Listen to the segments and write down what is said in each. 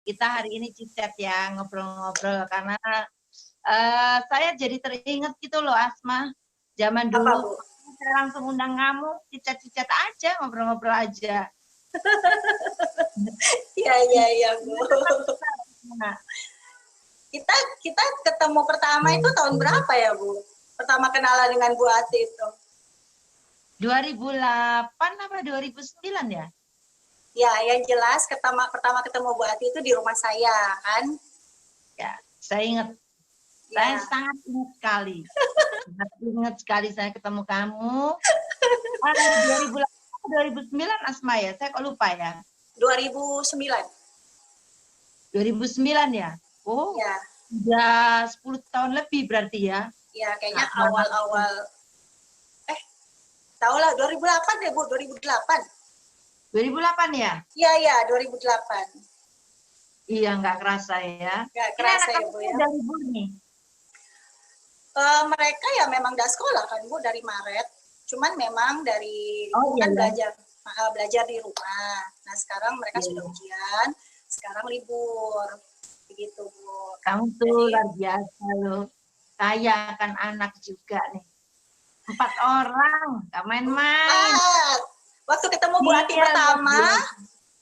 kita hari ini chit-chat ya, ngobrol-ngobrol karena saya jadi teringat gitu loh Asma. Zaman Apa, dulu Bu? saya langsung undang kamu, chit-chat aja, ngobrol-ngobrol aja. Iya, Bu. Nah, Kita ketemu pertama itu tahun berapa ya, Bu? Pertama kenalan dengan Bu Ati itu. 2008 apa 2009 ya? Ya, yang jelas pertama ketemu Bu Ati itu di rumah saya, kan? Ya, saya ingat. Saya Ya. sangat ingat sekali. Sangat ingat sekali saya ketemu kamu. 2008 2009 Asma ya? Saya kok lupa ya. 2009. 2009 ya? Oh, Ya. udah 10 tahun lebih berarti ya? Ya, kayaknya awal-awal tahu lah 2008 deh, Bu, 2008. 2008 ya? Iya, 2008. Iya, nggak kerasa ya. Nggak Ini anak kerasa ya, kamu Bu ya. udah libur nih. Mereka ya memang udah sekolah kan, Bu, dari Maret. Cuman memang dari dulu kan belajar di rumah. Nah, sekarang mereka sudah ujian, sekarang libur. Begitu, Bu. Kamu tuh luar biasa loh. Kaya akan anak juga nih. 4 orang, gak main-main. Waktu ketemu Bu Ati pertama,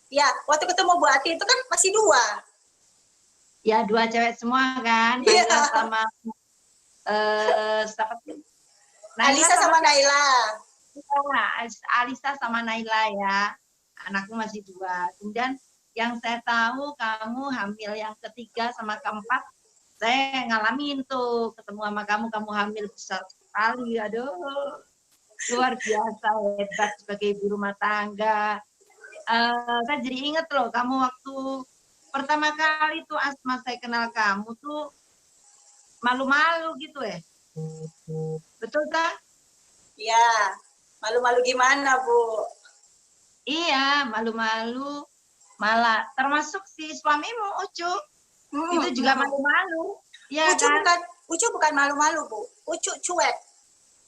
ya, waktu ketemu Bu Ati itu kan masih 2. Ya, 2 cewek semua kan, Naila sama Alisa sama Naila. Alisa sama Naila ya. Anakku masih 2. Kemudian yang saya tahu kamu hamil yang ketiga sama keempat, saya ngalamin tuh ketemu sama kamu hamil besar sekali. Aduh, luar biasa hebat sebagai ibu rumah tangga. Saya jadi inget loh, kamu waktu pertama kali tuh Asma saya kenal kamu tuh malu-malu gitu ya. Betul tak? Iya, malu-malu gimana, Bu? Iya, malu-malu. Malah termasuk si suamimu, Ucu. Itu juga malu-malu. Ya, Ucu bukan malu-malu, Bu. Ucu cuek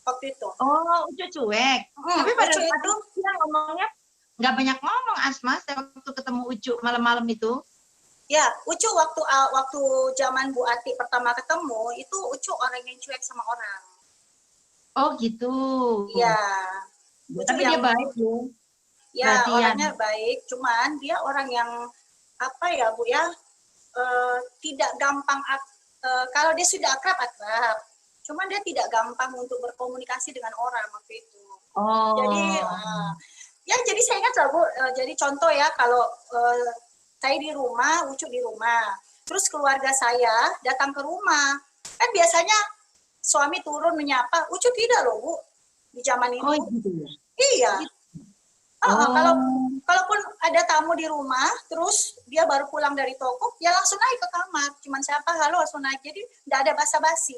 waktu itu. Oh, Ucu cuek. Tapi pada Ucu itu dia ngomongnya nggak banyak ngomong, Asma. Saya waktu ketemu Ucu malam-malam itu. Ya, Ucu waktu zaman Bu Ati pertama ketemu, itu Ucu orang yang cuek sama orang. Oh, gitu. Iya. Tapi dia baik loh. Ya, orangnya baik, cuman dia orang yang apa ya, Bu ya? Tidak gampang kalau dia sudah akrab. Cuman dia tidak gampang untuk berkomunikasi dengan orang waktu itu. Oh. Jadi saya ingat lah, Bu, jadi contoh ya, kalau saya di rumah, Ucu di rumah, terus keluarga saya datang ke rumah, kan biasanya suami turun menyapa, Ucu tidak loh, Bu, di zaman itu. Oh, gitu ya? Iya. Kalaupun ada tamu di rumah, terus dia baru pulang dari toko, ya langsung naik ke kamar. Cuman siapa, halo, langsung naik. Jadi nggak ada basa-basi.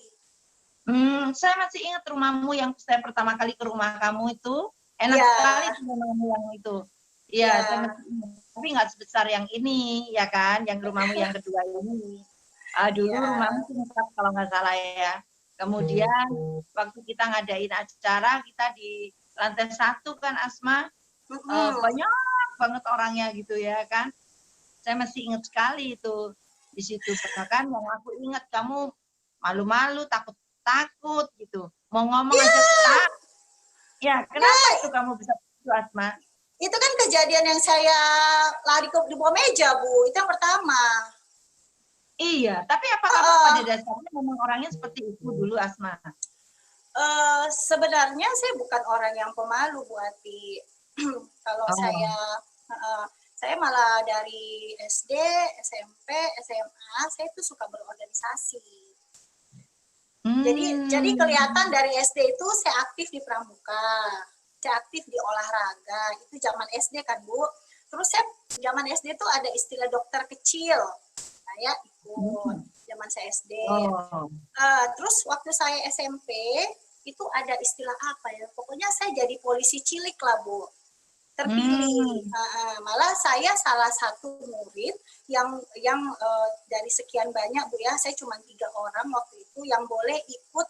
Saya masih ingat rumahmu yang saya pertama kali ke rumah kamu itu. Enak sekali rumahmu yang itu. Iya, saya masih ingat. Tapi nggak sebesar yang ini, ya kan? Yang rumahmu yang kedua ini. Dulu rumahmu lengkap kalau nggak salah ya. Kemudian waktu kita ngadain acara, kita di lantai 1 kan, Asma. Banyak banget orangnya gitu ya kan. Saya masih ingat sekali itu di situ. Bahkan yang aku ingat kamu malu-malu, takut gitu. Mau ngomong aja takut. Ya, kenapa itu kamu bisa begitu, Asma? Itu kan kejadian yang saya lari di bawah meja, Bu. Itu yang pertama. Iya, tapi apa kamu pada dasarnya memang orangnya seperti itu dulu, Asma? Sebenarnya saya bukan orang yang pemalu, Bu Ati. Kalau saya malah dari SD, SMP, SMA, saya itu suka berorganisasi. Jadi kelihatan dari SD itu saya aktif di pramuka, saya aktif di olahraga. Itu zaman SD kan, Bu. Terus saya zaman SD itu ada istilah dokter kecil. Saya ikut zaman saya SD. Terus waktu saya SMP itu ada istilah apa ya? Pokoknya saya jadi polisi cilik lah, Bu. Terpilih. Malah saya salah satu murid yang dari sekian banyak, Bu ya, saya cuma 3 orang waktu itu yang boleh ikut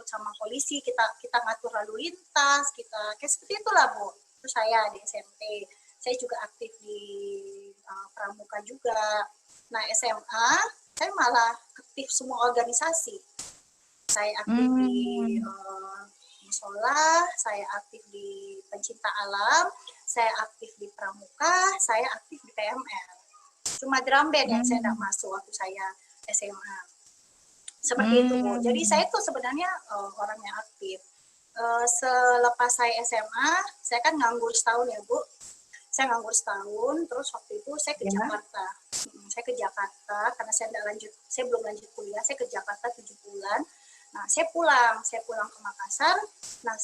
sama polisi, kita ngatur lalu lintas, kita kayak seperti itulah, Bu. Itu saya di SMP. Saya juga aktif di pramuka juga. Nah, SMA saya malah aktif semua organisasi. Saya aktif di musola, saya aktif di pencinta alam, saya aktif di pramuka, saya aktif di PMR. Cuma drum band yang saya tidak masuk waktu saya SMA. Seperti itu, Bu. Jadi saya tuh sebenarnya orang yang aktif. Selepas saya SMA, saya kan nganggur setahun ya, Bu. Saya nganggur setahun, terus waktu itu saya ke Jakarta. Saya ke Jakarta karena saya belum lanjut kuliah. Saya ke Jakarta 7 bulan. Nah, saya pulang ke Makassar. Nah,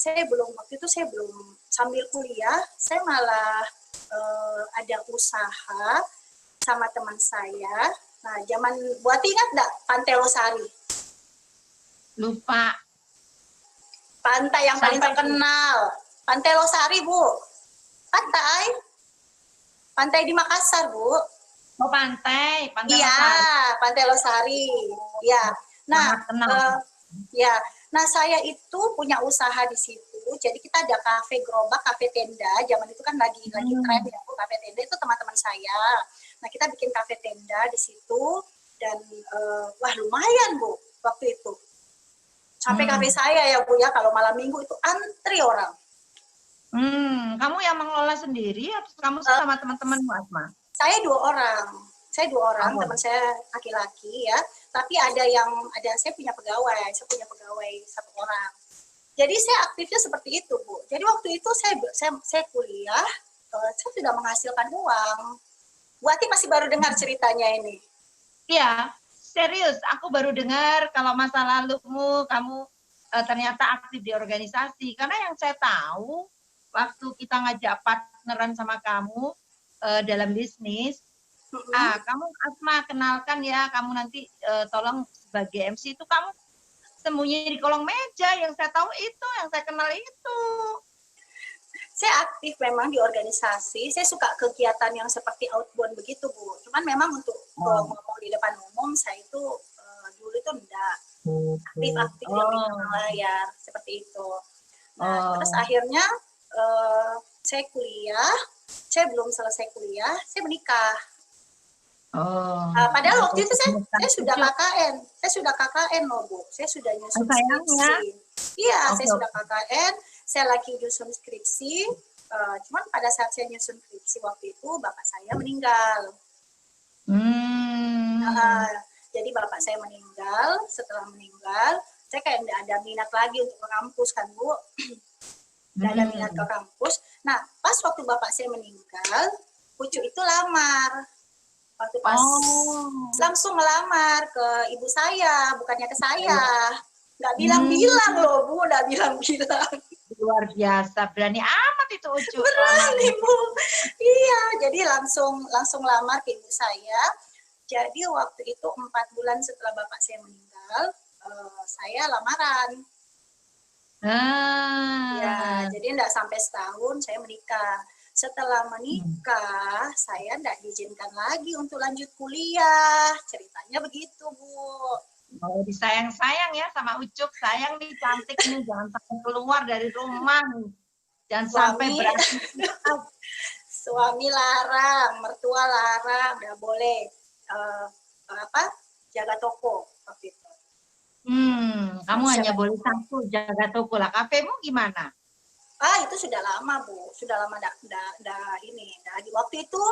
waktu itu saya belum sambil kuliah, saya malah ada usaha sama teman saya. Nah, zaman buat ingat enggak Pantai Losari? Lupa. Pantai yang paling terkenal. Pantai Losari, Bu. Pantai di Makassar, Bu. Oh, pantai iya, Losari. Pantai Losari. Ya. Nah, nah saya itu punya usaha di situ. Jadi kita ada kafe gerobak, kafe tenda. Zaman itu kan lagi tren ya, Bu. Kafe tenda itu teman-teman saya. Nah, kita bikin kafe tenda di situ dan wah lumayan, Bu, waktu itu. Sampai kafe saya ya, Bu ya, kalau malam Minggu itu antri orang. Kamu yang mengelola sendiri atau kamu sama teman-temanmu, Asma? Saya dua orang, teman saya laki-laki ya. Tapi saya punya pegawai, satu orang. Jadi saya aktifnya seperti itu, Bu. Jadi waktu itu saya kuliah, saya sudah menghasilkan uang. Bu Ati masih baru dengar ceritanya ini. Iya, serius. Aku baru dengar kalau masa lalumu, kamu ternyata aktif di organisasi. Karena yang saya tahu, waktu kita ngajak partneran sama kamu dalam bisnis, kamu Asma kenalkan ya, kamu nanti tolong sebagai MC itu kamu sembunyi di kolong meja. Yang saya tahu itu, yang saya kenal itu. Saya aktif memang di organisasi. Saya suka kegiatan yang seperti outbound begitu, Bu. Cuman memang untuk ngomong di depan umum, saya itu dulu itu enggak aktif yang di belakang layar seperti itu. Nah, terus akhirnya saya kuliah. Saya belum selesai kuliah, saya menikah. Padahal waktu itu saya sudah KKN. Saya sudah KKN loh, Bu. Saya sudah nyusun skripsi. Iya, saya sudah KKN. Saya lagi nyusun skripsi. Cuman pada saat saya nyusun skripsi waktu itu, bapak saya meninggal. Jadi bapak saya meninggal. Setelah meninggal, saya kayak tidak ada minat lagi untuk ke kampus kan, Bu. Tidak ada minat ke kampus. Nah, pas waktu bapak saya meninggal, Pucu itu lamar. Waktu pas langsung melamar ke ibu saya, bukannya ke saya. Nggak bilang-bilang loh, Bu, nggak bilang-bilang. Luar biasa, berani amat itu Ucu. Berani, Bu. Iya, jadi langsung lamar ke ibu saya. Jadi waktu itu 4 bulan setelah bapak saya meninggal, saya lamaran. Ya, jadi enggak sampai setahun saya menikah. Setelah menikah, saya enggak diizinkan lagi untuk lanjut kuliah. Ceritanya begitu, Bu. Oh, disayang-sayang ya sama Ucup. Sayang nih, cantik nih, jangan sampai keluar dari rumah. Jangan sampai beraktivitas. Suami larang, mertua larang, enggak boleh jaga toko waktu itu. Kamu hanya boleh satu jaga toko lah. Kafemu gimana? Itu sudah lama, Bu. Sudah lama ini. Waktu itu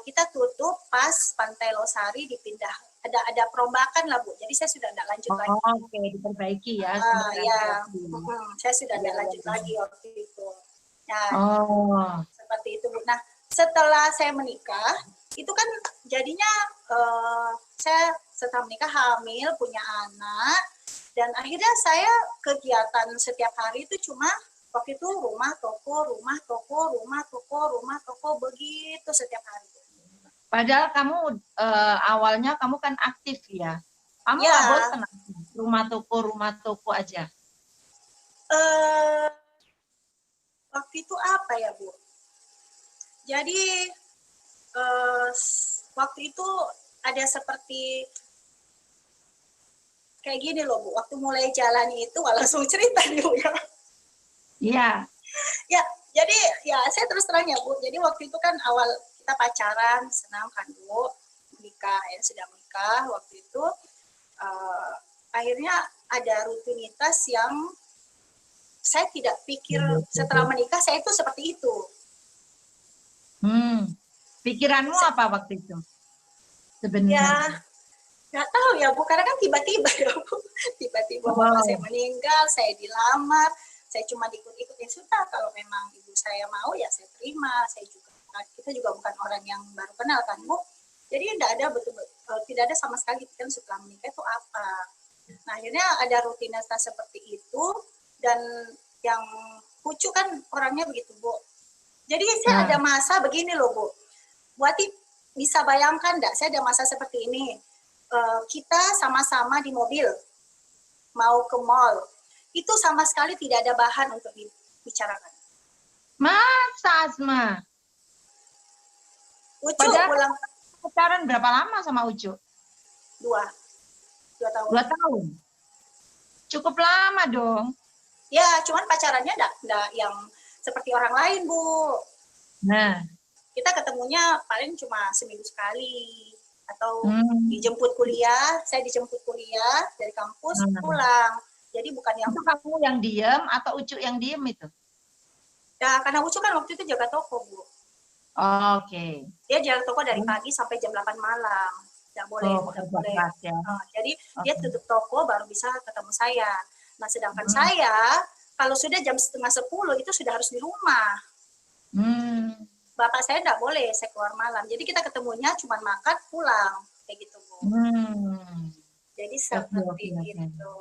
kita tutup pas Pantai Losari dipindah. Ada perombakan lah, Bu. Jadi saya sudah tidak lanjut lagi. Oke, diperbaiki ya. Saya sudah tidak lanjut lagi waktu itu. Nah, seperti itu, Bu. Nah, setelah saya menikah, itu kan jadinya saya setelah menikah hamil, punya anak, dan akhirnya saya kegiatan setiap hari itu cuma waktu itu rumah toko begitu setiap hari. Padahal kamu awalnya kamu kan aktif ya. Kamu nggak bosan rumah toko aja? Waktu itu apa ya, Bu? Jadi waktu itu ada seperti kayak gini loh, Bu. Waktu mulai jalani itu langsung cerita nih, Bu ya. Iya. Ya, jadi ya saya terus terang ya, Bu. Jadi waktu itu kan awal kita pacaran, senang kan Bu, menikah, ya sudah menikah waktu itu. Akhirnya ada rutinitas yang saya tidak pikir setelah menikah saya itu seperti itu. Pikiranmu apa waktu itu? Sebenarnya. Ya, nggak tahu ya Bu, karena kan tiba-tiba ya Bu. Tiba-tiba bapak saya meninggal, saya dilamar, saya cuma ikut-ikut, ya sudah kalau memang ibu saya mau ya saya terima. Kita juga bukan orang yang baru kenal kan Bu. Jadi tidak ada sama sekali kan setelah menikah itu apa. Nah akhirnya ada rutinitas seperti itu, dan yang lucu kan orangnya begitu Bu. Jadi saya ada masa begini loh Bu. Buati bisa bayangkan enggak, saya ada masa seperti ini. Kita sama-sama di mobil mau ke mall. Itu sama sekali tidak ada bahan untuk dibicarakan. Masa Asma? Ucu pulang. Pacaran berapa lama sama Ucu? 2 tahun. 2 tahun. Cukup lama dong. Ya, cuman pacarannya enggak yang seperti orang lain, Bu. Nah, kita ketemunya paling cuma seminggu sekali, atau dijemput kuliah, saya dijemput kuliah dari kampus pulang. Jadi bukan yang itu kamu yang diem atau Ucu yang diem itu? Ya, karena Ucu kan waktu itu jaga toko, Bu. Oke. Dia jaga toko dari pagi sampai jam 8 malam. Tidak boleh, tidak boleh. Ya. Jadi dia tutup toko baru bisa ketemu saya. Nah, sedangkan saya kalau sudah jam 9:30 itu sudah harus di rumah. Bapak saya tidak boleh, saya keluar malam. Jadi kita ketemunya cuma makan, pulang. Kayak gitu, Bu. Jadi seperti itu.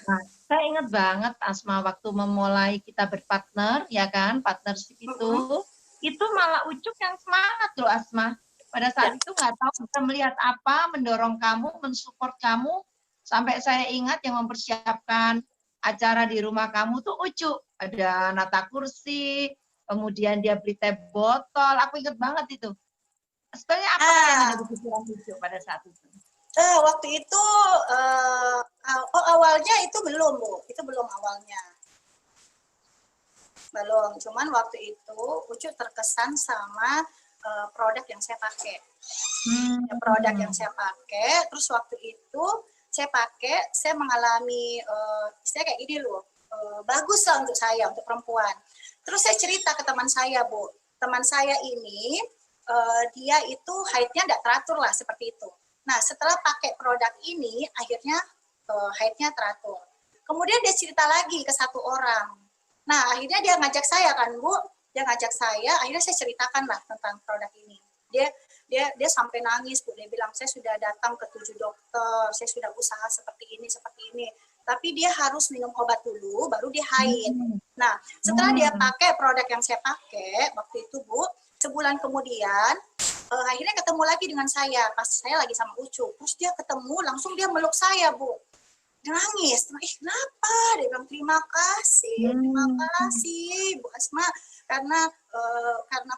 Nah, saya ingat banget Asma waktu memulai kita berpartner, ya kan, partnership itu malah Ucup yang semangat loh Asma. Pada saat itu nggak tahu bisa melihat apa, mendorong kamu, mensupport kamu, sampai saya ingat yang mempersiapkan acara di rumah kamu tuh Ucup. Ada nata kursi, kemudian dia beli teh botol, aku ingat banget itu. Sebenarnya apa yang ada di pikiran Ucup pada saat itu? Waktu itu awalnya itu belum, Bu. Itu belum awalnya. Belum, cuman waktu itu Ucu terkesan sama produk yang saya pakai. Produk yang saya pakai, terus waktu itu saya pakai, saya mengalami saya kayak gini loh, bagus lah untuk saya, untuk perempuan. Terus saya cerita ke teman saya, Bu. Teman saya ini, dia itu haidnya tidak teratur lah, seperti itu. Nah, setelah pakai produk ini, akhirnya haidnya teratur. Kemudian dia cerita lagi ke satu orang. Nah, akhirnya dia ngajak saya kan, Bu. Dia ngajak saya, akhirnya saya ceritakan lah tentang produk ini. Dia sampai nangis, Bu. Dia bilang, saya sudah datang ke 7 dokter, saya sudah usaha seperti ini. Tapi dia harus minum obat dulu, baru dia haid. Nah, setelah dia pakai produk yang saya pakai, waktu itu, Bu, sebulan kemudian, akhirnya ketemu lagi dengan saya, pas saya lagi sama Ucu. Terus dia ketemu, langsung dia meluk saya, Bu. Dia nangis, kenapa? Dia bilang terima kasih Bu Asma, karena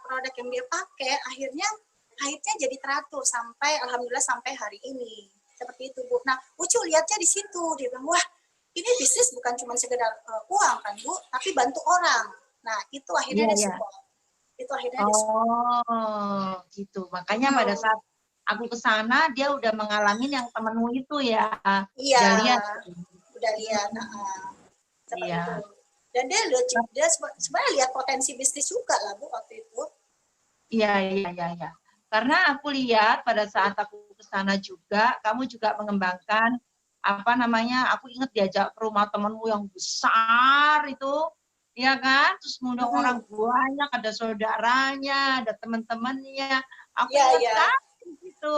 produk yang dia pakai akhirnya haidnya jadi teratur sampai alhamdulillah sampai hari ini, seperti itu Bu. Nah Ucu lihatnya di situ, dia bilang wah ini bisnis bukan cuma sekedar uang kan Bu, tapi bantu orang. Nah itu akhirnya dia support. Itu akhirnya dia support. Gitu. Makanya pada saat aku ke sana, dia udah mengalami yang temenmu itu ya. Iya, udah lihat. Seperti itu. Dan dia sebenarnya lihat potensi bisnis juga lah Bu waktu itu. Iya. Karena aku lihat pada saat aku ke sana juga, kamu juga mengembangkan aku ingat diajak ke rumah temenmu yang besar itu, ya kan? Terus ngundang orang banyak, ada saudaranya, ada teman-temannya. Aku ingat itu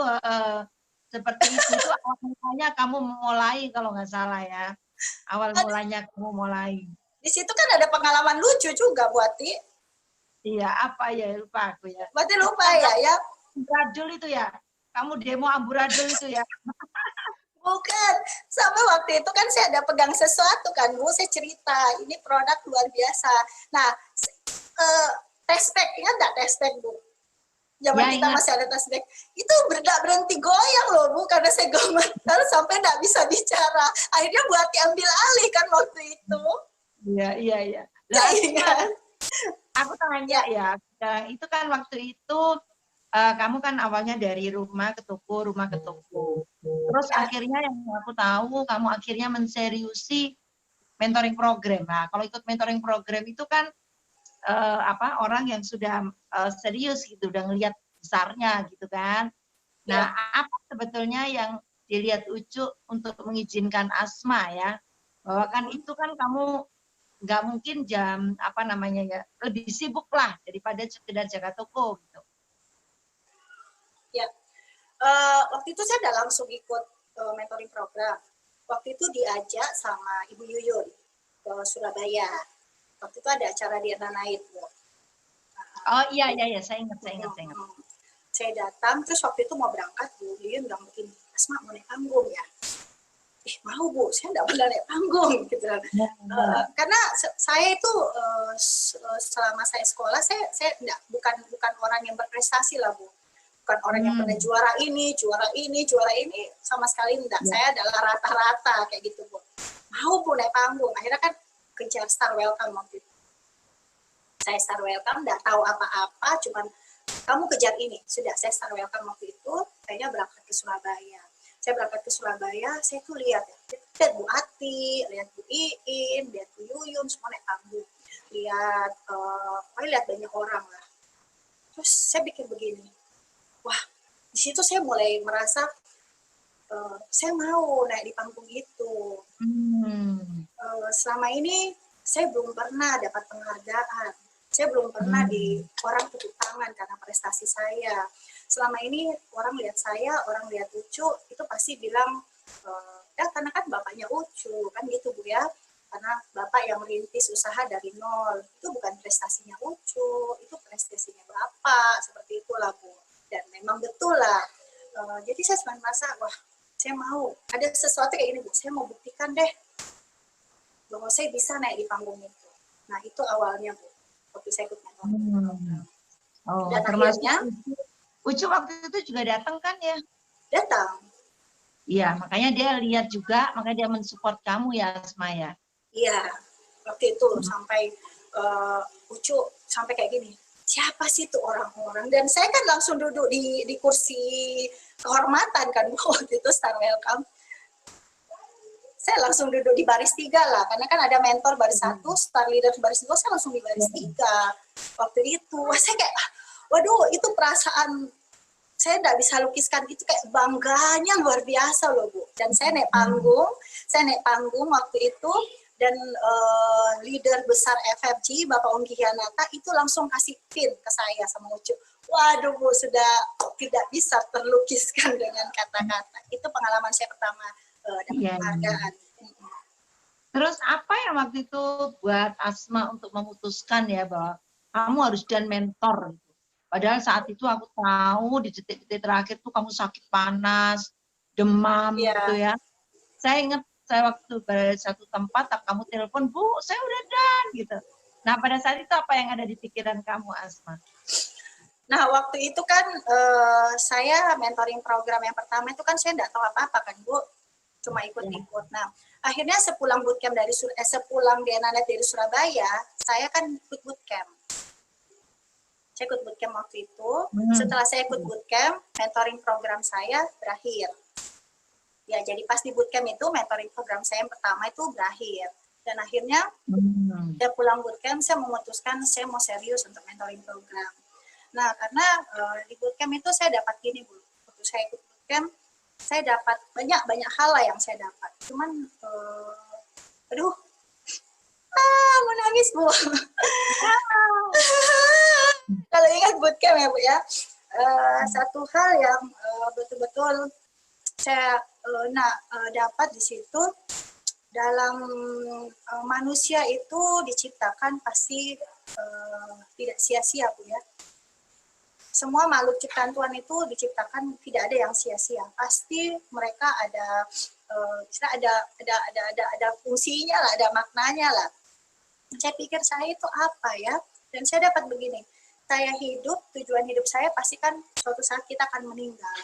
seperti itu awal mulanya kamu memulai kalau nggak salah ya, awal mulanya kamu mulai. Di situ kan ada pengalaman lucu juga Buati. Iya apa ya, lupa aku ya. Buati lupa ya. Amburadul itu ya, kamu demo amburadul itu ya. Bukan, sampai waktu itu kan saya ada pegang sesuatu kan Bu, saya cerita ini produk luar biasa. Nah test pack, ingat nggak test pack Bu? Zaman kita masih ada test pack, itu berhenti goyang loh Bu, karena saya gemetar sampai nggak bisa bicara. Akhirnya Buati ambil alih kan waktu itu. Iya. Aku tanya ya, itu kan waktu itu kamu kan awalnya dari rumah ke toko. Terus akhirnya yang aku tahu, kamu akhirnya menseriusi mentoring program. Nah, kalau ikut mentoring program itu kan orang yang sudah serius gitu, udah ngelihat besarnya gitu kan. Nah, apa sebetulnya yang dilihat Ucu untuk mengizinkan Asma ya? Bahwa kan itu kan kamu nggak mungkin jam lebih sibuk lah daripada sekedar jaga toko gitu. Ya, waktu itu saya udah langsung ikut mentoring program. Waktu itu diajak sama Ibu Yuyun ke Surabaya. Waktu itu ada acara di Night, Bu. Oh iya, saya ingat. Saya datang, terus waktu itu mau berangkat, Bu Yuyun bilang begini, Asma mau naik panggung ya? Mau Bu, saya nggak pernah naik panggung gitu. Karena saya itu selama saya sekolah, saya bukan orang yang berprestasi lah Bu. Bukan orang yang pernah juara ini, sama sekali enggak. Saya adalah rata-rata kayak gitu Bu. Mau Bu naik panggung, akhirnya kan kejar Star Welcome waktu itu. Saya Star Welcome, nggak tahu apa-apa, cuman kamu kejar ini. Sudah, saya Star Welcome waktu itu, kayaknya berangkat ke Surabaya. Saya berangkat ke Surabaya, saya tuh lihat Bu Ati, lihat Bu Iin, lihat Bu Yuyun, semua naik panggung. Lihat banyak orang lah. Terus saya pikir begini, wah, di situ saya mulai merasa saya mau naik di panggung itu. Selama ini saya belum pernah dapat penghargaan. Saya belum pernah orang tepuk tangan karena prestasi saya. Selama ini orang lihat saya, orang lihat Ucu, itu pasti bilang, ya karena kan bapaknya Ucu, kan gitu Bu ya. Karena bapak yang merintis usaha dari nol, itu bukan prestasinya Ucu, itu prestasinya bapak, seperti itulah Bu. Dan memang betul lah. Jadi saya cuma merasa, wah saya mau, ada sesuatu kayak gini Bu, saya mau buktikan deh bahwa saya bisa naik di panggung itu. Nah itu awalnya Bu, waktu saya ikut mentoring. Dan akhirnya Ucu waktu itu juga datang kan ya? Datang. Iya, makanya dia lihat juga, makanya dia mensupport kamu ya, Asma ya? Iya, waktu itu sampai Ucu sampai kayak gini, siapa sih itu orang-orang? Dan saya kan langsung duduk di kursi kehormatan kan waktu itu Star Welcome. Saya langsung duduk di baris 3 lah, karena kan ada mentor baris 1, star leader baris 2, saya langsung di baris 3 waktu itu. Wah, saya kayak, waduh, itu perasaan saya nggak bisa lukiskan, itu kayak bangganya luar biasa loh Bu. Dan saya naik panggung waktu itu, dan leader besar FFG, Bapak Ongki Hianata, itu langsung kasih pin ke saya sama Ucu. Waduh Bu, sudah tidak bisa terlukiskan dengan kata-kata. Itu pengalaman saya pertama dapat penghargaan. Terus apa yang waktu itu buat Asma untuk memutuskan ya bahwa kamu harus dan mentor gitu. Padahal saat itu aku tahu di detik-detik terakhir tuh kamu sakit panas, demam gitu ya. Saya ingat saya waktu berada di satu tempat, kamu telepon, Bu, saya udah dan gitu. Nah pada saat itu apa yang ada di pikiran kamu, Asma? Nah waktu itu kan saya mentoring program yang pertama itu kan saya nggak tahu apa-apa kan Bu, cuma ikut-ikut. Nah akhirnya sepulang bootcamp sepulang Diananet dari Surabaya, saya kan ikut bootcamp. Saya ikut bootcamp waktu itu. Setelah saya ikut bootcamp, mentoring program saya berakhir. Ya, jadi pas di bootcamp itu mentoring program saya yang pertama itu berakhir. Dan akhirnya saya pulang bootcamp, saya memutuskan saya mau serius untuk mentoring program. Nah, karena di bootcamp itu saya dapat gini Bu. Waktu saya ikut bootcamp, saya dapat banyak hal lah yang saya dapat. Cuman, mau nangis Bu. Kalau ingat bootcamp ya Bu ya, satu hal yang betul-betul saya dapat di situ, dalam manusia itu diciptakan pasti tidak sia-sia Bu ya. Semua makhluk ciptaan Tuhan itu diciptakan tidak ada yang sia-sia. Pasti mereka ada ada fungsinya lah, ada maknanya lah. Saya pikir saya itu apa ya? Dan saya dapat begini. Saya hidup, tujuan hidup saya pasti kan suatu saat kita akan meninggal.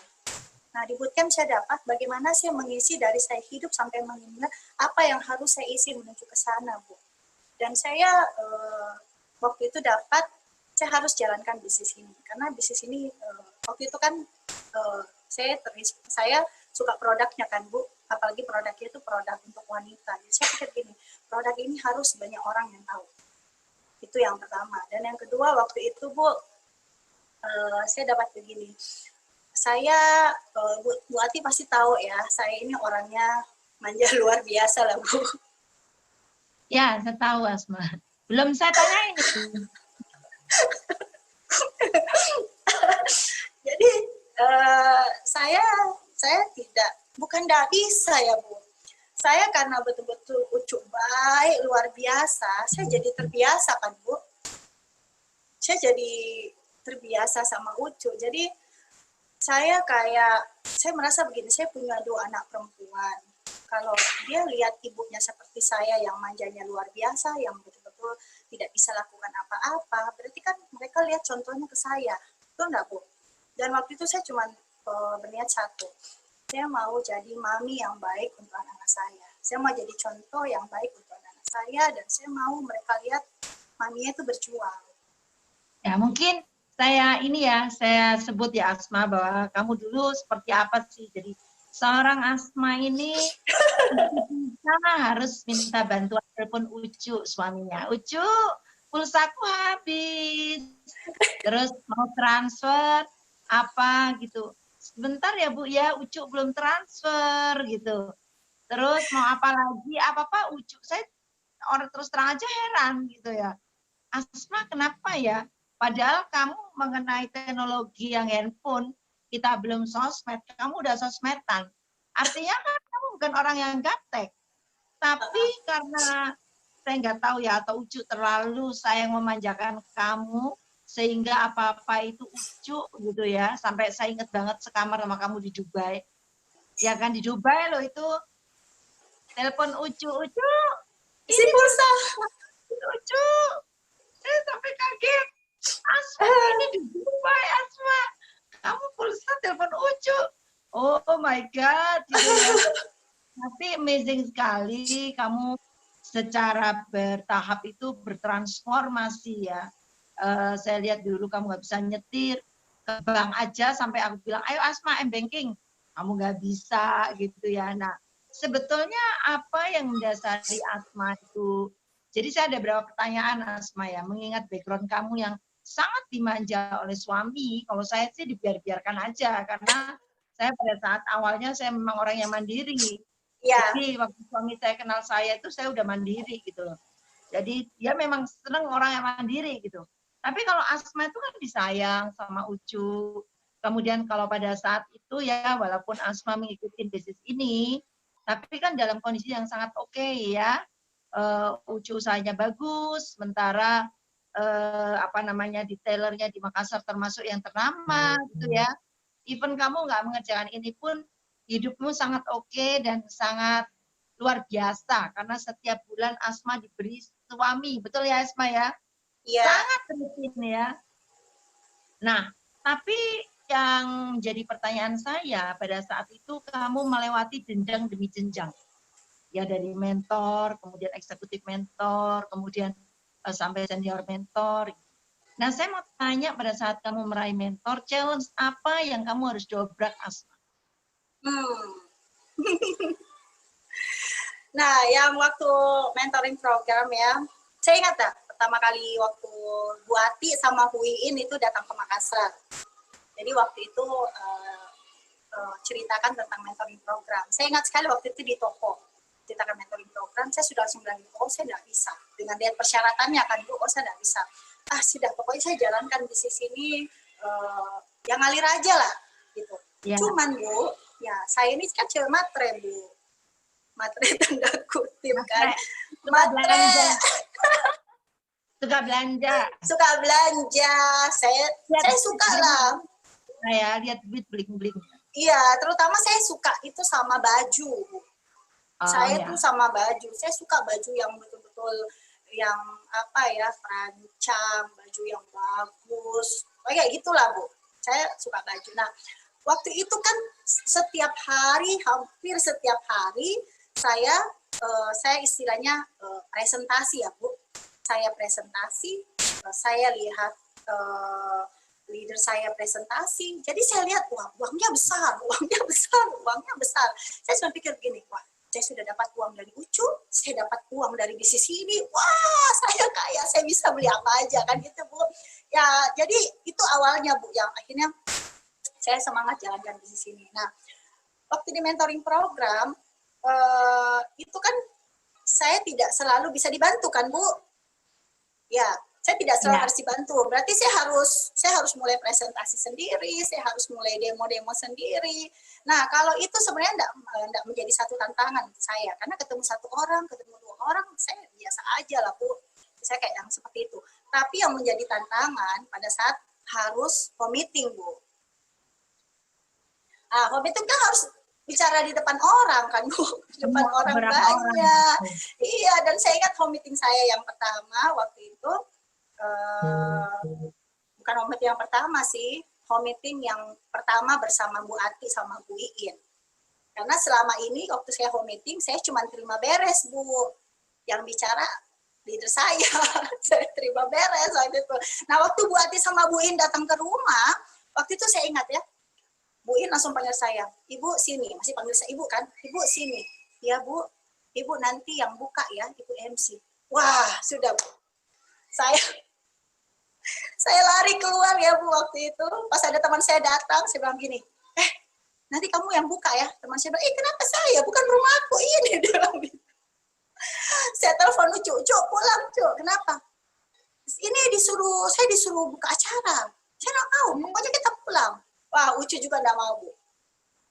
Nah, di bootcamp saya dapat bagaimana saya mengisi dari saya hidup sampai meninggal, apa yang harus saya isi menuju ke sana, Bu. Dan saya waktu itu dapat, saya harus jalankan bisnis ini. Karena bisnis ini waktu itu kan saya suka produknya kan Bu, apalagi produknya itu produk untuk wanita. Jadi saya pikir gini, produk ini harus banyak orang yang tahu. Itu yang pertama. Dan yang kedua waktu itu Bu, saya dapat begini. Saya, Bu Ati pasti tahu ya, saya ini orangnya manja luar biasa lah Bu. Ya, saya tahu Asma. Belum saya tanyain itu. Jadi saya tidak bisa ya Bu. Saya karena betul-betul ucuk baik luar biasa, saya jadi terbiasa kan Bu. Saya jadi terbiasa sama ucuk. Jadi saya merasa begini, saya punya 2 anak perempuan. Kalau dia lihat ibunya seperti saya yang manjanya luar biasa, yang betul-betul tidak bisa lakukan apa-apa, berarti kan mereka lihat contohnya ke saya. Betul enggak, Bu? Dan waktu itu saya cuma berniat satu. Saya mau jadi mami yang baik untuk anak-anak saya. Saya mau jadi contoh yang baik untuk anak-anak saya, dan saya mau mereka lihat maminya itu berjuang. Ya, mungkin saya sebut ya Asma, bahwa kamu dulu seperti apa sih. Jadi seorang Asma ini harus minta bantuan telepon Ucu suaminya. Ucu, pulsaku habis. Terus mau transfer apa gitu. Sebentar ya Bu ya, Ucu belum transfer gitu. Terus mau apa lagi? Apa-apa Ucu. Saya orang terus terang aja heran gitu ya. Asma kenapa ya? Padahal kamu mengenai teknologi yang handphone, kita belum sosmed, kamu udah sosmedan. Artinya kan kamu bukan orang yang gaptek. Tapi karena saya nggak tahu ya, atau Ucu terlalu sayang memanjakan kamu, sehingga apa-apa itu Ucu gitu ya. Sampai saya ingat banget sekamar sama kamu di Dubai. Ya kan, di Dubai loh itu. Telepon Ucu, Isi ini pulsa. Ucu. Saya sampai kaget. Asma ini di Dubai, Asma. Kamu pulsa telepon Ucu. Oh my God, gitu ya. Tapi amazing sekali kamu secara bertahap itu bertransformasi ya. Saya lihat dulu kamu nggak bisa nyetir, ke bank aja sampai aku bilang, ayo Asma m-banking. Kamu nggak bisa gitu ya. Nah, sebetulnya apa yang mendasari Asma itu? Jadi saya ada beberapa pertanyaan Asma ya, mengingat background kamu yang sangat dimanja oleh suami. Kalau saya sih dibiarkan aja, karena saya pada saat awalnya saya memang orang yang mandiri. Ya. Jadi waktu suami saya kenal saya itu saya udah mandiri gitu loh. Jadi dia memang senang orang yang mandiri gitu. Tapi kalau Asma itu kan disayang sama Ucu. Kemudian kalau pada saat itu ya, walaupun Asma mengikuti bisnis ini, tapi kan dalam kondisi yang sangat oke ya. Ucu usahanya bagus, sementara detailernya di Makassar termasuk yang ternama gitu ya. Even kamu nggak mengerjakan ini pun hidupmu sangat oke dan sangat luar biasa karena setiap bulan Asma diberi suami, betul ya Asma ya? Iya. Sangat penting ya. Nah, tapi yang menjadi pertanyaan saya pada saat itu kamu melewati jenjang demi jenjang. Ya dari mentor, kemudian eksekutif mentor, kemudian sampai senior mentor. Nah, saya mau tanya pada saat kamu meraih mentor, challenge apa yang kamu harus dobrak Asma? Nah, yang waktu mentoring program ya, saya ingat tak pertama kali waktu Bu Ati sama Huiin itu datang ke Makassar. Jadi waktu itu ceritakan tentang mentoring program. Saya ingat sekali waktu itu di toko ceritakan mentoring program, saya sudah langsung bilang, oh saya tidak bisa. Dengan lihat persyaratannya kan Bu, oh saya tidak bisa. Ah sudah, pokoknya saya jalankan bisnis ini yang ngalir aja lah gitu. Ya. Cuman Bu, ya saya ini kan cewek matre Bu. Matre tanda kutip kan. Matre. Suka belanja. Suka belanja. Saya suka lah. Saya lihat duit bling-bling. Iya, terutama saya suka itu sama baju. Saya tuh sama baju. Saya suka baju yang betul-betul yang apa ya, terancam, baju yang bagus. Kayak gitulah, Bu. Saya suka baju. Nah, waktu itu kan setiap hari, hampir setiap hari saya istilahnya presentasi ya Bu. Saya presentasi, saya lihat leader saya presentasi. Jadi saya lihat, wah uangnya besar, uangnya besar, uangnya besar. Saya cuma pikir begini, wah saya sudah dapat uang dari Ucu, saya dapat uang dari bisnis ini, wah saya kaya, saya bisa beli apa aja kan gitu Bu. Ya jadi itu awalnya Bu, yang akhirnya saya semangat jalankan bisnis ini. Nah waktu di mentoring program, itu kan saya tidak selalu bisa dibantu kan Bu. Ya, saya tidak selalu harus dibantu. Berarti saya harus mulai presentasi sendiri, saya harus mulai demo-demo sendiri. Nah, kalau itu sebenarnya enggak menjadi satu tantangan saya, karena ketemu satu orang, ketemu dua orang, saya biasa aja lah Bu. Saya kayak yang seperti itu. Tapi yang menjadi tantangan pada saat harus home meeting Bu. Home meeting kan harus bicara di depan orang kan Bu, di depan orang banyak. Iya, dan saya ingat home meeting saya yang pertama waktu itu, bukan home meeting yang pertama sih, home meeting yang pertama bersama Bu Ati sama Bu Iin. Karena selama ini waktu saya home meeting, saya cuma terima beres Bu, yang bicara leader saya, saya terima beres waktu itu. Nah waktu Bu Ati sama Bu Iin datang ke rumah, waktu itu saya ingat ya, Bu In langsung panggil saya, Ibu sini, masih panggil saya Ibu kan, Ibu sini. Ya Bu, Ibu nanti yang buka ya, Ibu MC. Wah, sudah Bu. Saya lari keluar ya Bu waktu itu. Pas ada teman saya datang, saya bilang gini, nanti kamu yang buka ya. Teman saya bilang, kenapa saya? Bukan rumahku ini. Dia bilang gitu. Saya telepon Ucu, pulang Cuk, kenapa? Ini saya disuruh buka acara. Saya nggak mau, pokoknya kita pulang. Wah, Ucu juga nggak mau, Bu.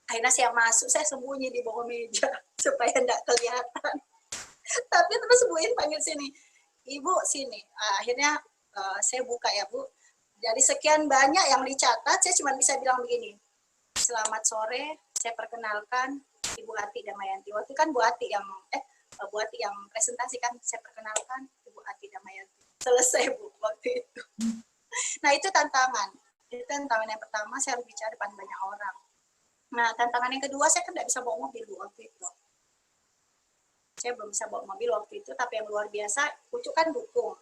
Akhirnya saya masuk, saya sembunyi di bawah meja supaya nggak kelihatan. Tapi terus Bu In panggil sini, Ibu sini. Akhirnya saya buka ya Bu. Dari sekian banyak yang dicatat, saya cuma bisa bilang begini. Selamat sore, saya perkenalkan Ibu Ati Damayanti. Waktu kan Bu Ati yang presentasi kan, saya perkenalkan Ibu Ati Damayanti. Selesai Bu waktu itu. Nah itu tantangan. Itu tantangan yang pertama, saya harus bicara depan banyak orang. Nah, tantangan yang kedua, saya kan tidak bisa bawa mobil waktu itu. Saya belum bisa bawa mobil waktu itu, tapi yang luar biasa, Ucu kan dukung.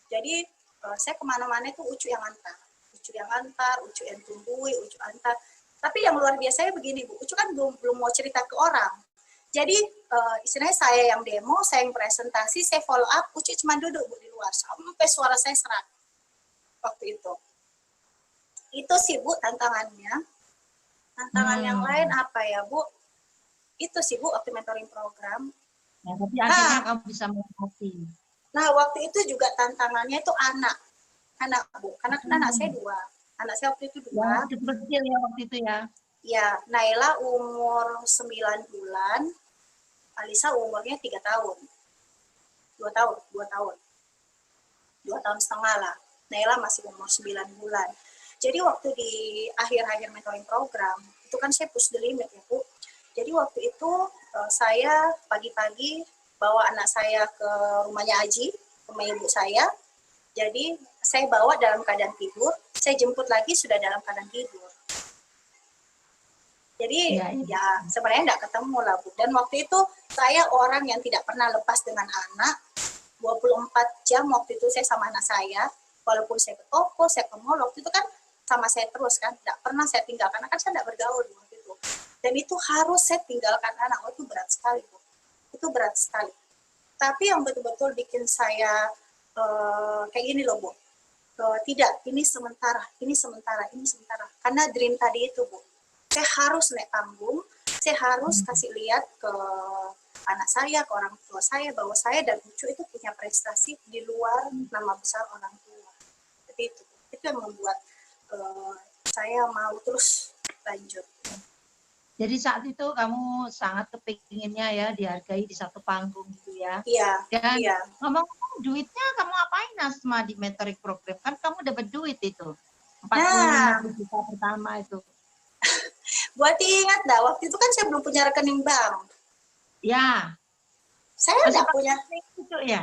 Jadi, saya kemana-mana itu Ucu yang antar. Ucu yang antar, Ucu yang tunggui, Ucu antar. Tapi yang luar biasanya begini, Bu. Ucu kan belum mau cerita ke orang. Jadi, istilahnya saya yang demo, saya yang presentasi, saya follow up, Ucu cuma duduk Bu di luar. Sampai suara saya serak waktu itu. Itu sih Bu tantangannya. Tantangan yang lain apa ya Bu? Itu sih Bu waktu mentoring program. Ya, tapi akhirnya kamu bisa mengatasi. Nah waktu itu juga tantangannya itu anak Bu. Karena anak saya 2. Anak saya waktu itu 2. Ya, kecil ya waktu itu ya. Ya, Naila umur 9 bulan, Alisa umurnya 3 tahun. 2 tahun. 2 tahun setengah lah. Naila masih umur 9 bulan. Jadi waktu di akhir-akhir mentoring program, itu kan saya push the limit ya Bu. Jadi waktu itu saya pagi-pagi bawa anak saya ke rumahnya Aji, rumah ibu saya. Jadi saya bawa dalam keadaan tidur, saya jemput lagi sudah dalam keadaan tidur. Jadi ya sebenarnya nggak ketemu lah Bu. Dan waktu itu saya orang yang tidak pernah lepas dengan anak, 24 jam waktu itu saya sama anak saya. Walaupun saya ke toko, saya ke mall, waktu itu kan sama saya terus kan, tidak pernah saya tinggalkan, karena kan saya tidak bergaul waktu itu. Dan itu harus saya tinggalkan anak, itu berat sekali Bu. Itu berat sekali. Tapi yang betul-betul bikin saya kayak gini loh Bu. Tidak, ini sementara. Karena dream tadi itu Bu. Saya harus naik panggung, saya harus kasih lihat ke anak saya, ke orang tua saya, bahwa saya dan Ucu itu punya prestasi di luar nama besar orang tua. Seperti itu. Itu yang membuat saya mau terus lanjut. Jadi saat itu kamu sangat kepinginnya ya dihargai di satu panggung gitu ya. Iya. Dan iya. ngomong-ngomong duitnya kamu apain Asma di mentoring program? Kan kamu dapat duit itu. 40 juta pertama itu. Buat ingat dah, waktu itu kan saya belum punya rekening bank. Ya. Saya tidak punya. Itu ya?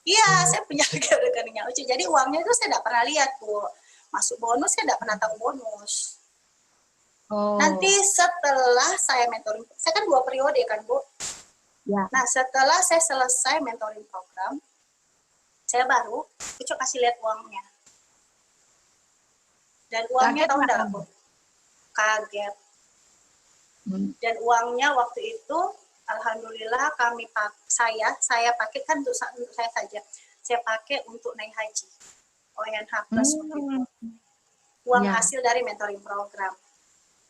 Iya, saya punya rekeningnya Ucu. Jadi uangnya itu saya tidak pernah lihat Bu. Masuk bonus saya tidak pernah tahu bonus. Oh. Nanti setelah saya mentoring, saya kan 2 periode kan Bu. Ya. Nah setelah saya selesai mentoring program, saya baru Ucu kasih lihat uangnya. Dan uangnya Kaget tahu nggak enggak, kamu? Bu? Kaget. Hmm. Dan uangnya waktu itu alhamdulillah saya pakai kan untuk saya saja. Saya pakai untuk naik haji. ONH Plus waktu itu. Uang Ya, hasil dari mentoring program.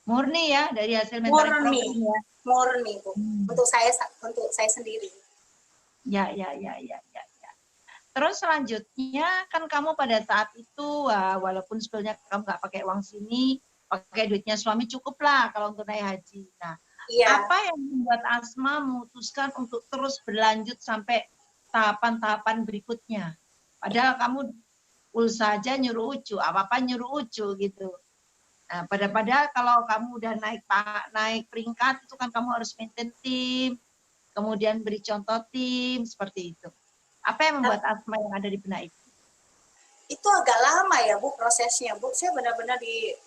murni ya dari hasil mentoring Murni, program ya. murni, Bu. Hmm. Untuk saya sendiri. Ya, ya, ya, ya, ya, ya. Terus selanjutnya kan kamu pada saat itu walaupun sebetulnya kamu nggak pakai uang sini, pakai duitnya suami cukup lah kalau untuk naik haji. Nah, Iya. apa yang membuat Asma memutuskan untuk terus berlanjut sampai tahapan-tahapan berikutnya? Padahal kamu ulsa aja nyuruh ucu, apa-apa nyuruh ucu gitu. Nah, padahal kalau kamu udah naik peringkat itu kan kamu harus maintain tim, kemudian beri contoh tim seperti itu. Apa yang membuat Asma yang ada di benak itu? Itu agak lama ya, Bu, prosesnya, Bu. Saya benar-benar di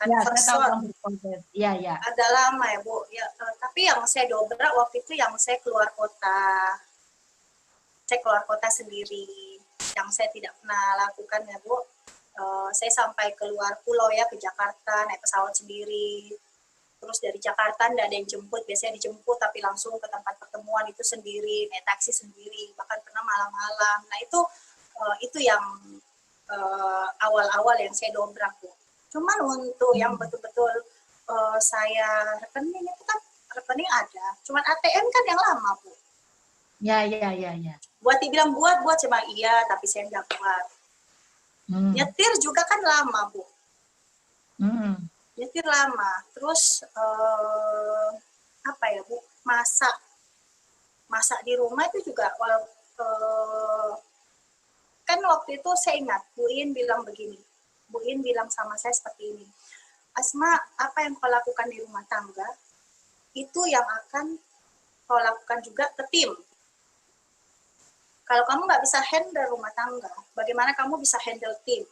Ya, saya tahu convert. kamu berproses. Iya, ya. Agak lama ya, Bu. Ya, tapi yang saya dobrak waktu itu yang saya keluar kota. Saya keluar kota sendiri. Yang saya tidak pernah lakukan ya, Bu. Saya sampai keluar pulau ya, ke Jakarta, naik pesawat sendiri. Terus dari Jakarta nggak ada yang jemput, biasanya dijemput tapi langsung ke tempat pertemuan itu sendiri, naik taksi sendiri, bahkan pernah malam-malam. Nah itu yang awal-awal yang saya dobrak, Bu. Cuman untuk yang betul-betul saya rekening itu kan rekening ada, cuman ATM kan yang lama, Bu. Ya, ya, ya, ya. Buat dibilang buat cuma iya, tapi saya nggak buat. Nyetir juga kan lama, Bu. Nyetir lama. Terus apa ya, Bu? Masak di rumah itu juga kan waktu itu saya ingat Bu In bilang begini. Bu In bilang sama saya seperti ini. Asma, apa yang kau lakukan di rumah tangga itu yang akan kau lakukan juga ke tim. Kalau kamu nggak bisa handle rumah tangga, bagaimana kamu bisa handle tim?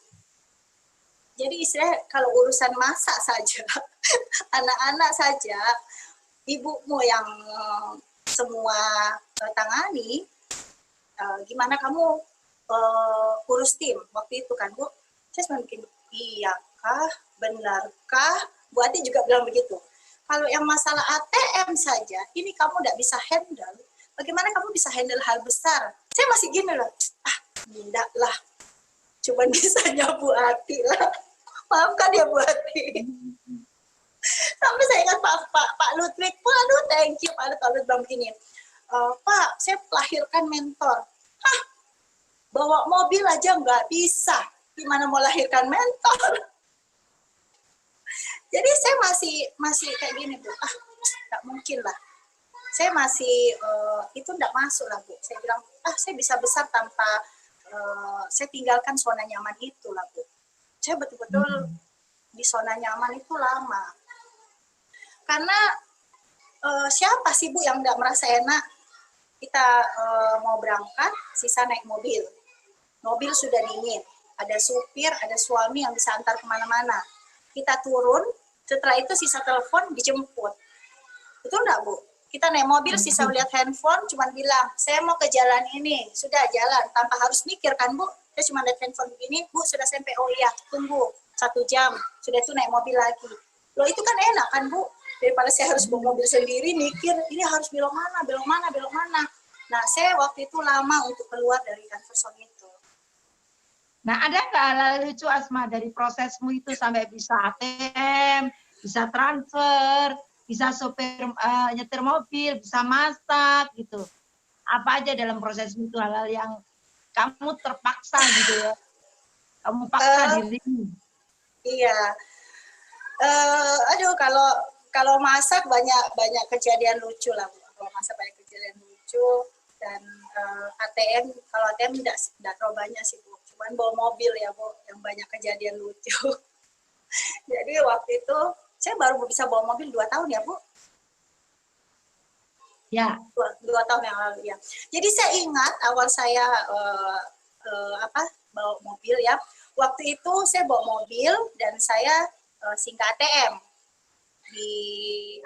Jadi istilahnya kalau urusan masak saja, anak-anak saja, ibumu yang semua tangani, gimana kamu urus tim waktu itu kan, Bu? Saya cuma bikin, iyakah, benarkah? Bu Ati juga bilang begitu. Kalau yang masalah ATM saja, ini kamu tidak bisa handle, bagaimana kamu bisa handle hal besar? Saya masih gini loh, tidak lah, cuma bisanya Bu Ati lah. Maafkan ya Bu Ati. Sampai saya ingat Pak Ludwig pun, aduh thank you Pak Ludwig bilang begini, Pak, saya melahirkan mentor. Hah, bawa mobil aja nggak bisa, gimana mau lahirkan mentor? Jadi saya masih kayak gini, Bu, nggak mungkin lah. Saya masih, itu nggak masuk lah, Bu. Saya bilang, saya bisa besar tanpa saya tinggalkan zona nyaman itu lah, Bu. Saya betul-betul di zona nyaman itu lama. Karena siapa sih, Bu, yang nggak merasa enak? Kita mau berangkat, sisa naik mobil. Mobil sudah dingin, ada supir, ada suami yang bisa antar kemana-mana. Kita turun, setelah itu sisa telepon dijemput. Betul nggak, Bu? Kita naik mobil, sisa lihat handphone, cuma bilang, saya mau ke jalan ini. Sudah jalan, tanpa harus mikir kan, Bu? Saya cuma lihat handphone begini, Bu, sudah sampai, oh iya, tunggu 1 jam. Sudah itu naik mobil lagi. Loh, itu kan enak kan, Bu? Daripada saya harus bawa mobil sendiri, mikir, ini harus belok mana, belok mana, belok mana. Nah, saya waktu itu lama untuk keluar dari comfort zone itu. Nah, ada nggak hal lucu Asma dari prosesmu itu sampai bisa ATM, bisa transfer, bisa sopir nyetir mobil, bisa masak gitu. Apa aja dalam prosesmu itu hal-hal yang kamu terpaksa gitu ya. Kamu paksa dirimu. Iya. Aduh, kalau masak banyak kejadian lucu lah, Bu. Kalau masak banyak kejadian lucu, dan ATM, kalau ATM tidak terlalu banyak sih, Bu. Cuman bawa mobil ya, Bu, yang banyak kejadian lucu. Jadi waktu itu saya baru bisa bawa mobil 2 tahun ya, Bu. Ya. 2 tahun yang lalu ya. Jadi saya ingat awal saya bawa mobil ya. Waktu itu saya bawa mobil dan saya singgah ATM di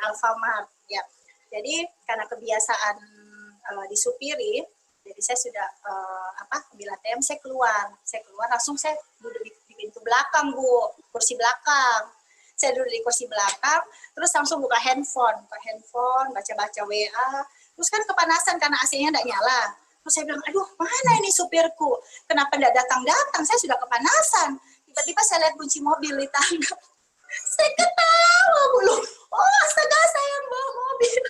Alfamart ya. Jadi karena kebiasaan disupiri, jadi saya sudah ambil ATM, saya keluar langsung saya duduk di pintu belakang, Bu, kursi belakang. Saya duduk di kursi belakang, terus langsung buka handphone, baca-baca WA. Terus kan kepanasan karena AC-nya nggak nyala. Terus saya bilang, aduh mana ini supirku? Kenapa nggak datang-datang? Saya sudah kepanasan. Tiba-tiba saya lihat kunci mobil di tangga. Saya ketawa mulu. Oh astaga, saya yang bawa mobil.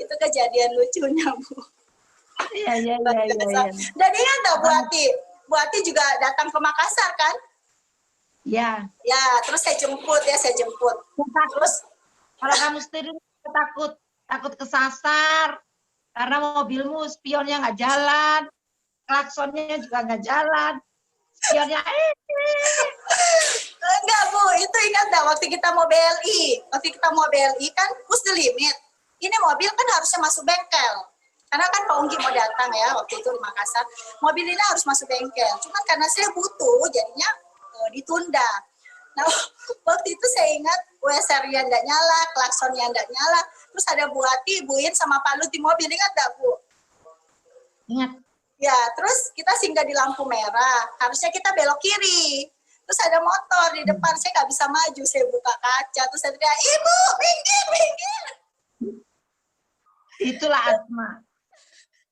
Itu kejadian lucunya, Bu. Iya. Dan ingat nggak Bu Ati? Bu Ati juga datang ke Makassar kan? Iya. Ya, terus saya jemput. Terus Kalau kamu sendiri takut kesasar karena mobilmu spionnya nggak jalan, klaksonnya juga nggak jalan, spionnya enggak Bu, itu ingat nggak waktu kita mau BLI? Waktu kita mau BLI kan push the limit. Ini mobil kan harusnya masuk bengkel. Karena kan Pak Unggi mau datang ya waktu itu di Makassar. Mobil ini harus masuk bengkel. Cuman karena saya butuh jadinya ditunda. Nah, waktu itu saya ingat WSR-nya nggak nyala, klaksonnya nggak nyala. Terus ada Bu Ati, Bu In sama Pak Lut di mobil, ingat nggak Bu? Ingat. Ya, terus kita singgah di lampu merah. Harusnya kita belok kiri. Terus ada motor di depan, saya nggak bisa maju. Saya buka kaca, terus saya teriak, Ibu, minggir. Itulah Asma.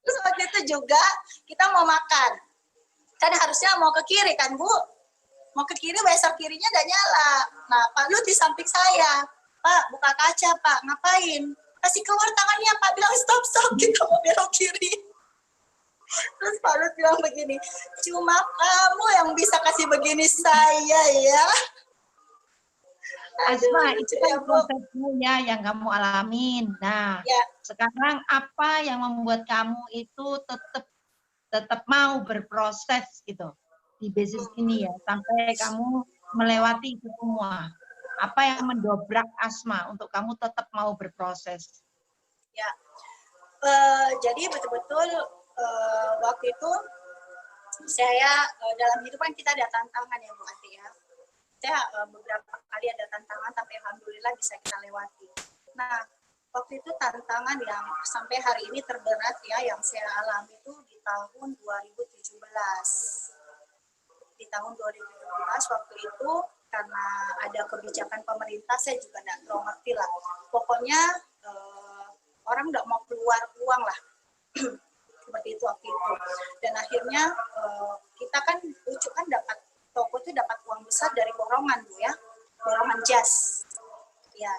Terus waktu itu juga kita mau makan. Kan harusnya mau ke kiri kan, Bu? Mau ke kiri, WSR kirinya udah nyala. Nah, Pak Lut di samping saya. Pak, buka kaca, Pak. Ngapain? Kasih keluar tangannya, Pak. Bilang, stop, kita mau belok kiri. Terus Pak Lut bilang begini, cuma kamu yang bisa kasih begini saya ya. Asma, itu kan prosesmu ya yang kamu alamin. Nah, ya. Sekarang apa yang membuat kamu itu tetap mau berproses gitu di bisnis ini ya, sampai kamu melewati itu semua. Apa yang mendobrak Asma untuk kamu tetap mau berproses? Ya, jadi betul-betul waktu itu saya dalam hidup kan kita ada tantangan ya Bu Ati ya. Saya beberapa kali ada tantangan tapi alhamdulillah bisa kita lewati. Nah, waktu itu tantangan yang sampai hari ini terberat ya yang saya alami itu di tahun 2017. Di tahun 2017 waktu itu karena ada kebijakan pemerintah saya juga tidak terlalu ngerti lah. Pokoknya orang tidak mau keluar uang lah. Seperti itu waktu itu. Dan akhirnya kita kan lucu kan dapat toko itu dapat uang besar dari borongan Bu ya, borongan jas ya,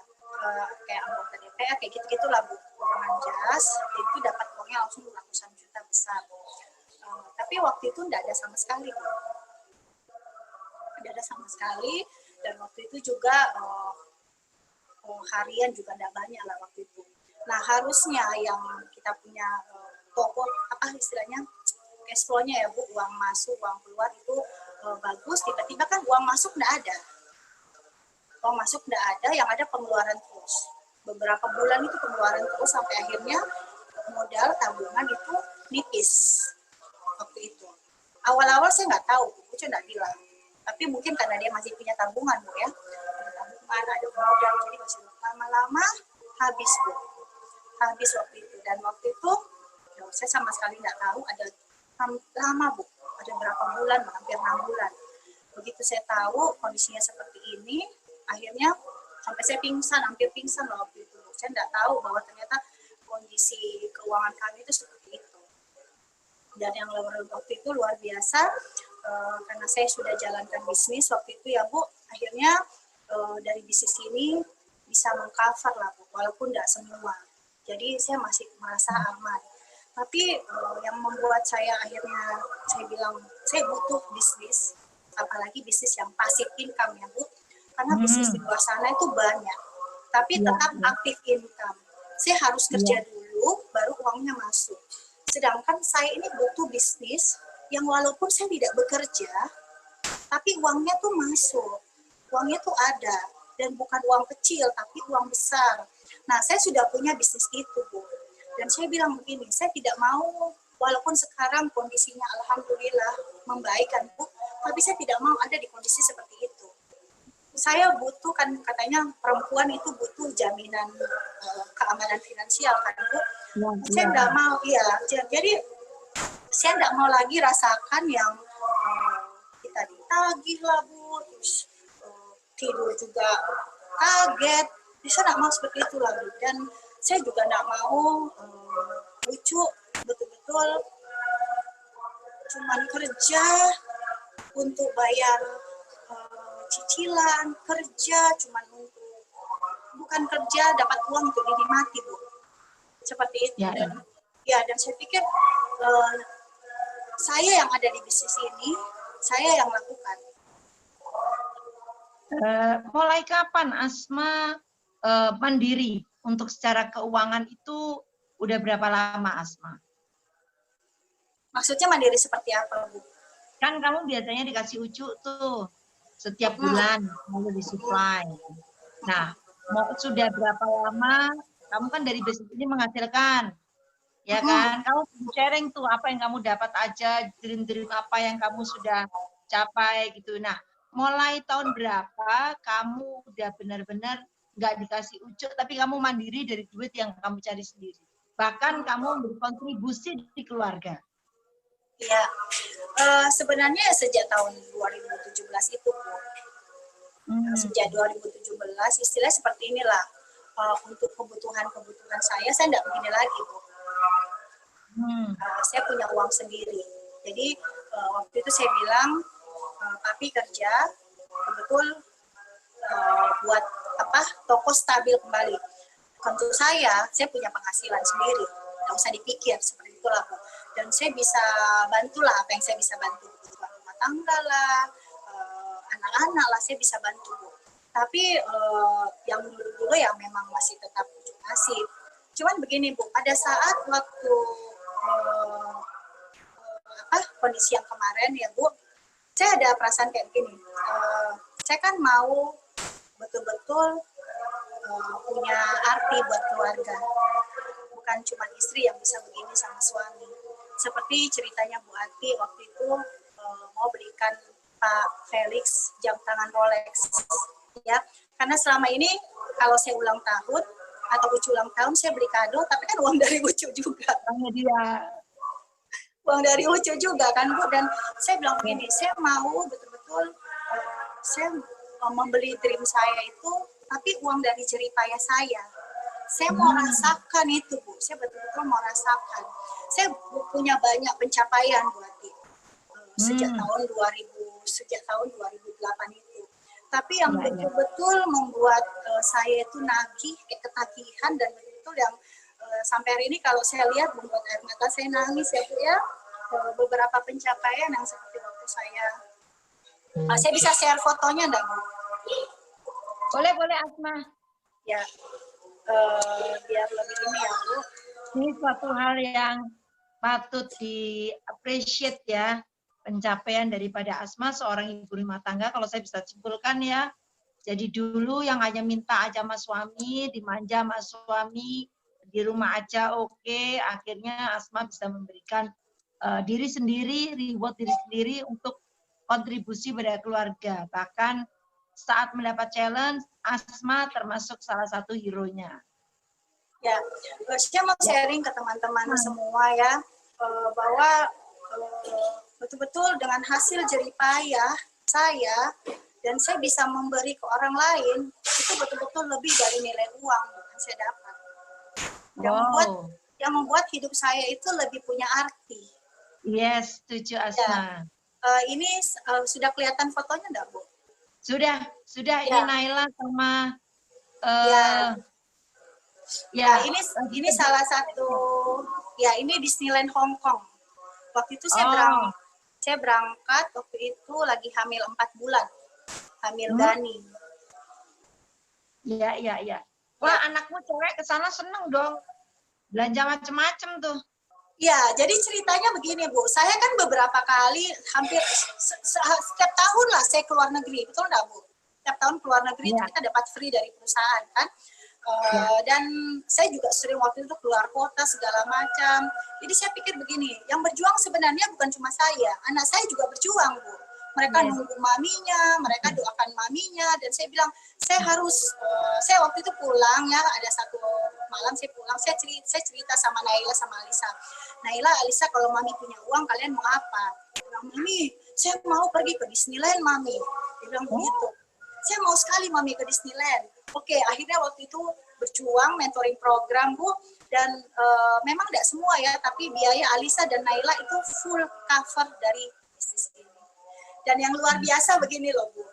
kayak anggota DPR kayak gitu-gitulah Bu, borongan jas itu dapat uangnya langsung ratusan juta besar. Tapi waktu itu tidak ada sama sekali Bu, tidak ada sama sekali. Dan waktu itu juga harian juga tidak banyak lah waktu itu. Nah harusnya yang kita punya toko apa istilahnya cash flow-nya ya Bu, uang masuk uang keluar itu bagus, tiba-tiba kan uang masuk nggak ada. Uang masuk nggak ada, yang ada pengeluaran terus. Beberapa bulan itu pengeluaran terus sampai akhirnya modal tabungan itu nipis waktu itu. Awal-awal saya nggak tahu, Bu nggak bilang. Tapi mungkin karena dia masih punya tabungan Bu ya. Tabungan ada modal, jadi masih lama-lama habis Bu. Habis waktu itu. Dan waktu itu saya sama sekali nggak tahu ada lama Bu. Ada berapa bulan, hampir 6 bulan. Begitu saya tahu kondisinya seperti ini, akhirnya sampai saya pingsan, hampir pingsan loh waktu itu. Saya tidak tahu bahwa ternyata kondisi keuangan kami itu seperti itu. Dan yang waktu itu luar biasa, karena saya sudah jalankan bisnis waktu itu ya Bu, akhirnya dari bisnis ini bisa mengcover lah Bu, walaupun tidak semua. Jadi saya masih merasa aman. Tapi yang membuat saya akhirnya saya bilang saya butuh bisnis, apalagi bisnis yang passive income ya Bu, karena bisnis di luar sana itu banyak, tapi tetap aktif income. Saya harus kerja dulu, baru uangnya masuk. Sedangkan saya ini butuh bisnis yang walaupun saya tidak bekerja, tapi uangnya tuh masuk, uangnya tuh ada, dan bukan uang kecil, tapi uang besar. Nah, saya sudah punya bisnis itu Bu. Dan saya bilang begini, saya tidak mau, walaupun sekarang kondisinya alhamdulillah membaik kan Bu, tapi saya tidak mau ada di kondisi seperti itu. Saya butuh kan katanya perempuan itu butuh jaminan keamanan finansial kan Bu. Saya tidak mau, jadi saya tidak mau lagi rasakan yang tagih lah Bu, terus tidur juga kaget. Saya nggak mau seperti itu lah Bu. Dan saya juga nggak mau lucu betul-betul cuman kerja untuk bayar cicilan, kerja cuman untuk bukan kerja dapat uang untuk dinikmati Bu. Seperti itu. Ya, Dan saya pikir saya yang ada di bisnis ini, saya yang lakukan. Mulai kapan Asma mandiri untuk secara keuangan itu udah berapa lama Asma? Maksudnya mandiri seperti apa Bu? Kan kamu biasanya dikasih ucu tuh setiap bulan lalu disuplai. Nah, sudah berapa lama kamu kan dari bisnis ini menghasilkan, ya kan? Kamu sharing tuh apa yang kamu dapat aja, dream apa yang kamu sudah capai gitu. Nah, mulai tahun berapa kamu udah benar-benar nggak dikasih ucuk, tapi kamu mandiri dari duit yang kamu cari sendiri. Bahkan kamu berkontribusi di keluarga. Ya, sebenarnya sejak tahun 2017 itu Bu. Sejak 2017 istilah seperti inilah. Untuk kebutuhan saya tidak begini lagi Bu. Saya punya uang sendiri. Jadi waktu itu saya bilang, papi kerja, betul buat toko stabil kembali. Tentu saya punya penghasilan sendiri, nggak usah dipikir seperti itulah Bu. Dan saya bisa bantulah apa yang saya bisa bantu, kebutuhan rumah tangga lah, anak-anak lah, saya bisa bantu Bu. Tapi yang dulu ya memang masih tetap ujuk nasib. Cuman begini Bu, pada saat waktu kondisi yang kemarin ya Bu, saya ada perasaan kayak begini. Saya kan mau betul-betul punya arti buat keluarga. Bukan cuma istri yang bisa begini sama suami. Seperti ceritanya Bu Ati waktu itu mau belikan Pak Felix jam tangan Rolex. Ya, karena selama ini kalau saya ulang tahun atau Ucu ulang tahun saya beli kado, tapi kan uang dari Ucu juga. Uang dari Ucu juga kan Bu. Dan saya bilang begini, saya mau betul-betul saya membeli dream saya itu, tapi uang dari jerih payah saya. Saya mau rasakan itu Bu, saya betul-betul mau rasakan. Saya punya banyak pencapaian Bu Ati. Sejak tahun 2008 itu. Tapi yang betul-betul membuat saya itu nagih, kayak ketagihan, dan betul-betul yang sampai hari ini kalau saya lihat membuat air mata saya nangis ya Bu ya. Beberapa pencapaian yang seperti waktu saya bisa share fotonya enggak Bu? Boleh Asma. Ya, biar lebih ini ya Bu. Ini suatu hal yang patut di-appreciate ya, pencapaian daripada Asma, seorang ibu rumah tangga, kalau saya bisa simpulkan ya. Jadi dulu yang hanya minta aja sama suami, dimanja sama suami, di rumah aja oke, akhirnya Asma bisa memberikan diri sendiri, reward diri sendiri untuk kontribusi pada keluarga. Bahkan saat mendapat challenge, Asma termasuk salah satu hero-nya. Ya, saya mau sharing ke teman-teman semua ya, bahwa betul-betul dengan hasil jerih payah saya, dan saya bisa memberi ke orang lain, itu betul-betul lebih dari nilai uang yang saya dapat. Yang membuat hidup saya itu lebih punya arti. Yes, setuju Asma. Ya. Ini sudah kelihatan fotonya enggak Bu? Sudah. Ya. Ini Naila sama ini salah satu, ya ini Disneyland Hong Kong. Waktu itu saya berangkat waktu itu lagi hamil 4 bulan. Hamil Gani. Iya. Wah, anakmu cewek ke sana seneng dong. Belanja macem-macem tuh. Ya, jadi ceritanya begini Bu, saya kan beberapa kali, hampir setiap tahun lah saya keluar negeri, betul nggak Bu? Setiap tahun keluar negeri itu kita dapat free dari perusahaan kan. Dan saya juga sering waktu itu keluar kota segala macam. Jadi saya pikir begini, yang berjuang sebenarnya bukan cuma saya, anak saya juga berjuang Bu. Mereka nunggu maminya, mereka doakan maminya, dan saya bilang saya waktu itu pulang ya, ada satu malam saya pulang, saya cerita sama Naila sama Alisa. Naila, Alisa, kalau mami punya uang kalian mau apa? Bilang, Mami, saya mau pergi ke Disneyland Mami. Dia bilang begitu. Saya mau sekali Mami ke Disneyland. Oke, akhirnya waktu itu berjuang mentoring program Bu, dan memang tidak semua ya, tapi biaya Alisa dan Naila itu full cover dari bisnis ini. Dan yang luar biasa begini loh Bu,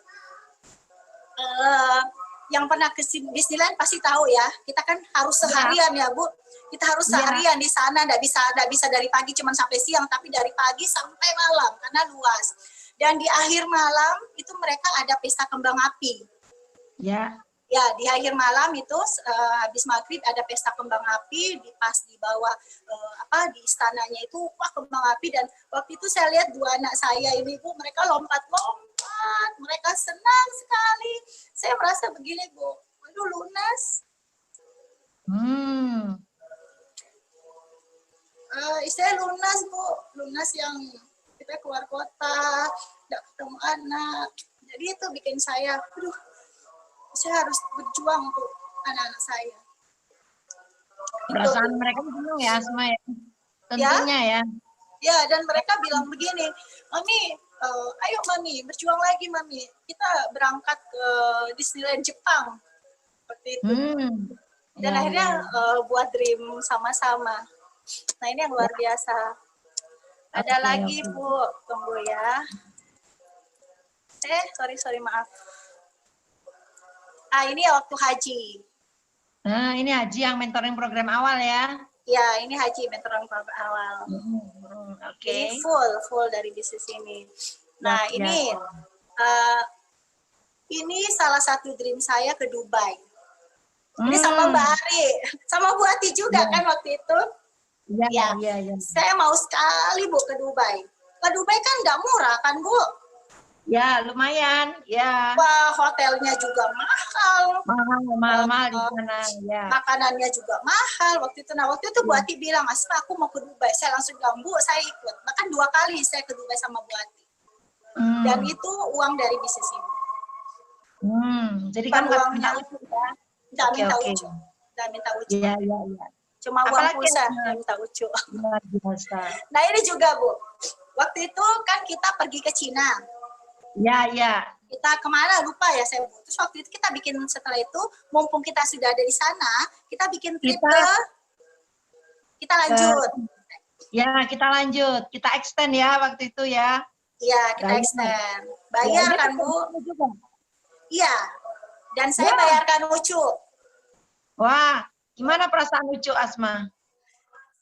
yang pernah ke Disneyland pasti tahu ya, kita kan harus seharian ya Bu, kita harus seharian di sana, tidak bisa dari pagi cuma sampai siang, tapi dari pagi sampai malam karena luas. Dan di akhir malam itu mereka ada pesta kembang api. Ya, di akhir malam itu habis maghrib ada pesta kembang api, pas di bawah di istananya itu wah kembang api, dan waktu itu saya lihat dua anak saya ini Bu, mereka lompat-lompat, mereka senang sekali. Saya merasa begini Bu, aduh lunas. Saya lunas Bu, lunas yang kita keluar kota, tidak ketemu anak. Jadi itu bikin saya, aduh, saya harus berjuang untuk anak-anak saya. Perasaan mereka penuh ya, Asma ya. Tentunya ya. Ya, dan mereka bilang begini, Mami, ayo Mami, berjuang lagi Mami. Kita berangkat ke Disneyland Jepang. Seperti itu. Dan akhirnya buat dream sama-sama. Nah, ini yang luar biasa. Ada lagi Bu, tunggu ya. Sorry, maaf. Ini waktu haji. Nah, ini Haji yang mentoring program awal ya? Ya, ini Haji mentoring program awal. Oke. Ini full dari bisnis ini. Nah, ini salah satu dream saya ke Dubai. Ini sama Mbak Ari, sama Bu Ati juga kan waktu itu. Iya. Saya mau sekali Bu ke Dubai. Ke Dubai kan nggak murah kan Bu? Ya, lumayan. Ya. Wah, hotelnya juga mahal. Mahal di sana. Ya. Makanannya juga mahal waktu itu. Nah, waktu itu Bu Ati bilang, Asma aku mau ke Dubai. Saya langsung bilang, Bu, saya ikut. Bahkan 2 kali saya ke Dubai sama Bu Ati. Dan itu uang dari bisnis ini. Jadi kamu nggak minta ujuk ya? Nggak minta ujuk. Nggak minta ujuk. Iya. Cuma uang pulsa yang minta ujuk. Nah, ini juga Bu. Waktu itu kan kita pergi ke Cina. Ya. Kita kemana lupa ya saya. Terus waktu itu kita bikin, setelah itu mumpung kita sudah ada di sana, kita bikin trip kita lanjut. Kita lanjut. Kita extend ya waktu itu ya. Iya, kita extend. Bayar kan Bu? Iya. Dan saya bayarkan Ucu. Wah, gimana perasaan Ucu, Asma?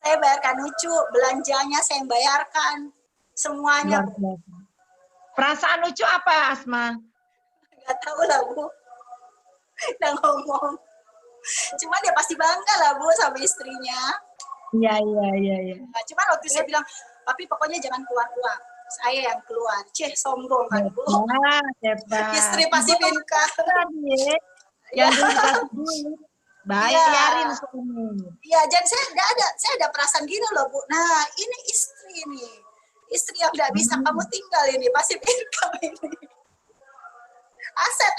Saya bayarkan Ucu, belanjanya saya bayarkan, semuanya. Perasaan Ucu apa, Asma? Gak tahu lah Bu, udah ngomong. Cuman dia pasti bangga lah Bu sama istrinya. Iya. Nah, cuman waktu saya bilang, tapi pokoknya jangan keluar-keluar. Saya yang keluar. Sombong kan Bu. Istri pasti pintar. Yang dulu dikasih duit, bayarin semua. Iya, dan saya ada perasaan gini loh Bu. Nah, ini istri nih. Istri yang nggak bisa kamu tinggal ini, pasti income ini. Aset.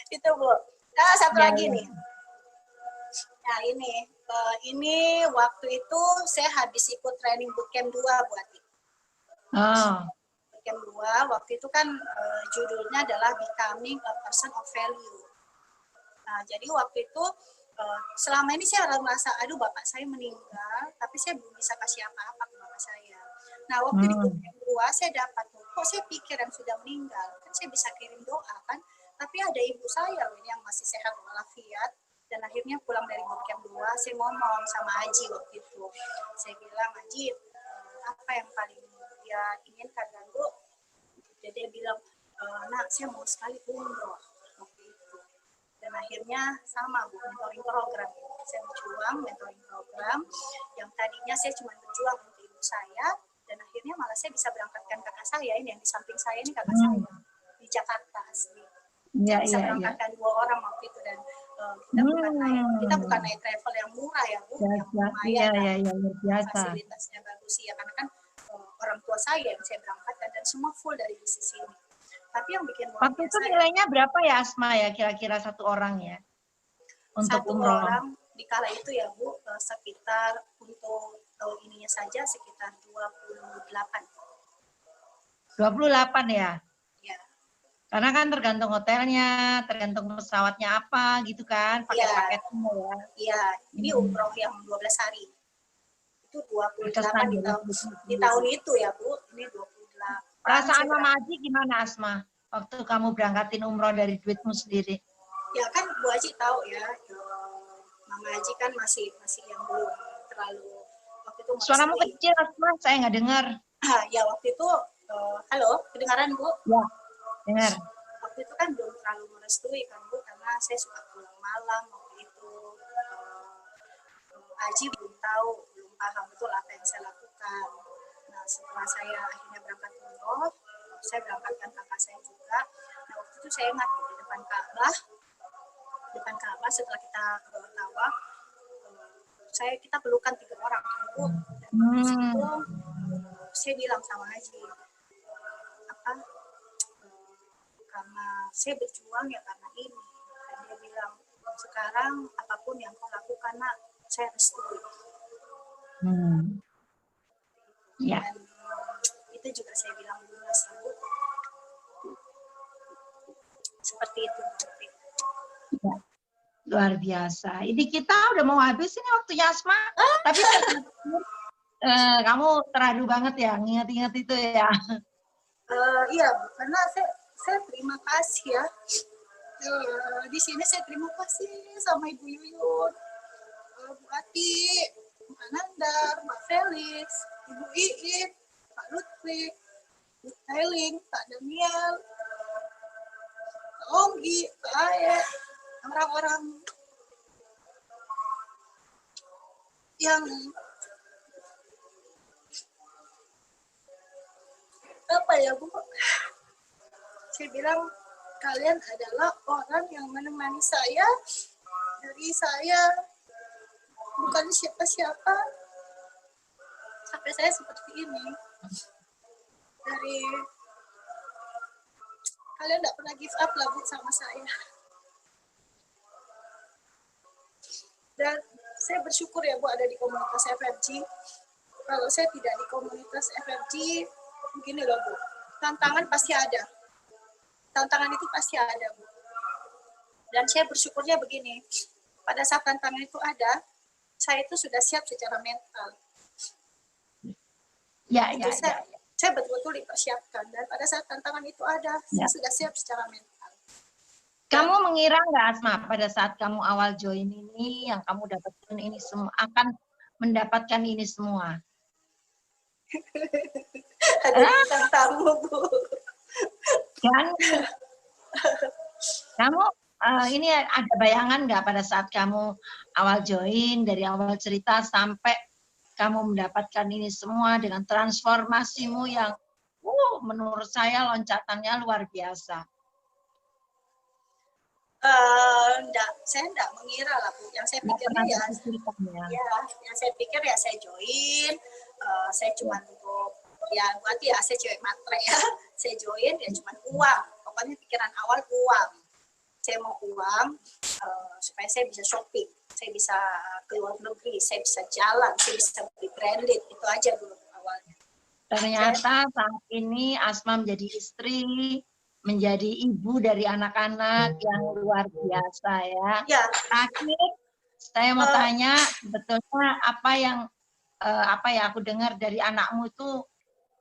Itu Bu. Nah, satu lagi nih. Nah, ini waktu itu saya habis ikut training bootcamp 2 Bu Ati. Bootcamp 2, waktu itu kan judulnya adalah Becoming a Person of Value. Nah, jadi waktu itu selama ini saya merasa, aduh bapak saya meninggal, tapi saya belum bisa kasih apa-apa ke bapak saya. Nah, waktu di bootcamp 2 saya dapat, kok saya pikir yang sudah meninggal, kan saya bisa kirim doa kan, tapi ada ibu saya yang masih sehat walafiat, dan akhirnya pulang dari bootcamp 2, saya ngomong sama Haji waktu itu. Saya bilang, Haji, apa yang paling dia inginkan kan Bu? Jadi dia bilang, nak saya mau sekali umroh waktu itu. Dan akhirnya sama Bu, mentoring program. Saya berjuang mentoring program yang tadinya saya cuma berjuang untuk ibu saya, dan akhirnya malah saya bisa berangkatkan kakak saya, ini yang di samping saya ini kakak saya di Jakarta asli. Saya bisa berangkatkan 2 orang waktu itu, dan kita bukan naik travel yang murah ya Bu, yang lumayan fasilitasnya bagus ya, karena kan orang tua saya yang saya berangkatkan dan semua full dari bisnis ini. Tapi yang bikin waktu itu nilainya berapa ya Asma ya, kira-kira satu orang ya untuk umroh? Satu orang di kala itu ya Bu, sekitar untuk ininya saja sekitar 28. 28 ya? Ya. Karena kan tergantung hotelnya, tergantung pesawatnya apa gitu kan, paket-paketnya ya. Iya, ini umroh yang 12 hari. Itu 28 Berkesan di tahun itu ya, Bu. Ini 28. Perasaan Mama Aji gimana, Asma? Waktu kamu berangkatin umroh dari duitmu sendiri? Ya kan Bu Aji tahu ya, Mama Aji kan masih yang belum terlalu waktu itu Suaramu kecil, Asma, saya nggak dengar. Ya waktu itu, halo, kedengaran Bu? Ya, dengar. Waktu itu kan belum terlalu merestui kan Bu, karena saya suka pulang malam waktu itu. Aji belum tahu, belum paham betul apa yang saya lakukan. Nah setelah saya akhirnya berangkat umroh, saya berangkatkan kakak saya juga. Nah waktu itu saya ingat di depan Ka'bah setelah kita ke bawah tawaf, kita pelukan 3 orang kan Bu. Dan waktu itu saya bilang sama Haji, karena saya berjuang ya karena ini. Dan dia bilang, sekarang apapun yang kau lakukan nak, saya restui. Ya. Dan itu juga saya bilang dulu Bu. Seperti itu. Ya. Luar biasa. Ini kita udah mau habis ini waktunya, Asma. Tapi kamu terharu banget ya, nginget-inget itu ya. Iya, karena saya terima kasih ya. Di sini saya terima kasih sama Ibu Yuyun, Bu Ati, Mbak Nandar, Mbak Felis, Ibu Iit, Pak Lutfi, Bu Hailing, Pak Daniel, Pak Onggi, Pak Aye, orang-orang yang apa ya Bu? Saya bilang kalian adalah orang yang menemani saya dari saya bukan siapa-siapa sampai saya seperti ini. Dari kalian tidak pernah give up lah Bu sama saya. Dan saya bersyukur ya Bu ada di komunitas FFG. Kalau saya tidak di komunitas FFG, begini loh Bu, tantangan pasti ada. Tantangan itu pasti ada Bu. Dan saya bersyukurnya begini, pada saat tantangan itu ada, saya itu sudah siap secara mental. Saya betul-betul dipersiapkan. Dan pada saat tantangan itu ada, saya sudah siap secara mental. Kamu mengira nggak, Asma, pada saat kamu awal join ini, yang kamu dapatkan ini semua, akan mendapatkan ini semua? Ada bintang tamu, Bu. Dan kamu ini ada bayangan nggak pada saat kamu awal join, dari awal cerita sampai kamu mendapatkan ini semua dengan transformasimu yang menurut saya loncatannya luar biasa? Saya enggak mengira lah Bu. Yang saya pikirnya yang saya pikir ya saya join, saya cuma untuk ya berarti ya saya cewek matre ya, saya join ya cuma uang. Pokoknya pikiran awal uang. Saya mau uang supaya saya bisa shopping, saya bisa ke luar negeri, saya bisa jalan, saya bisa beli branded, itu aja dulu awalnya. Ternyata saat ini Asma menjadi istri, menjadi ibu dari anak-anak yang luar biasa ya. Akhir, saya mau tanya, sebetulnya apa yang aku dengar dari anakmu itu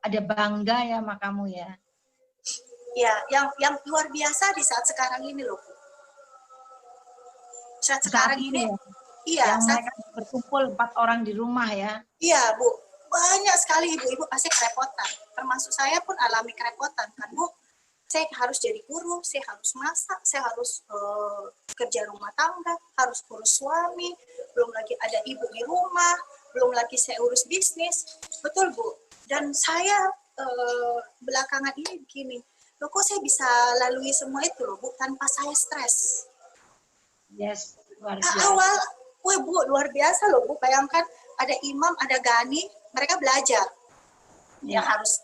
ada bangga ya sama kamu ya? Ya, yang luar biasa di saat sekarang ini loh. Saat sekarang ini, iya. Yang mereka berkumpul 4 orang di rumah ya? Iya Bu, banyak sekali ibu-ibu pasti kerepotan. Termasuk saya pun alami kerepotan kan Bu. Saya harus jadi guru, saya harus masak, saya harus kerja rumah tangga, harus urus suami, belum lagi ada ibu di rumah, belum lagi saya urus bisnis. Betul Bu. Dan saya belakangan ini begini, loh kok saya bisa lalui semua itu loh Bu, tanpa saya stres. Yes, luar biasa. Wah Bu, luar biasa loh Bu, bayangkan ada imam, ada gani, mereka belajar. Yang harus,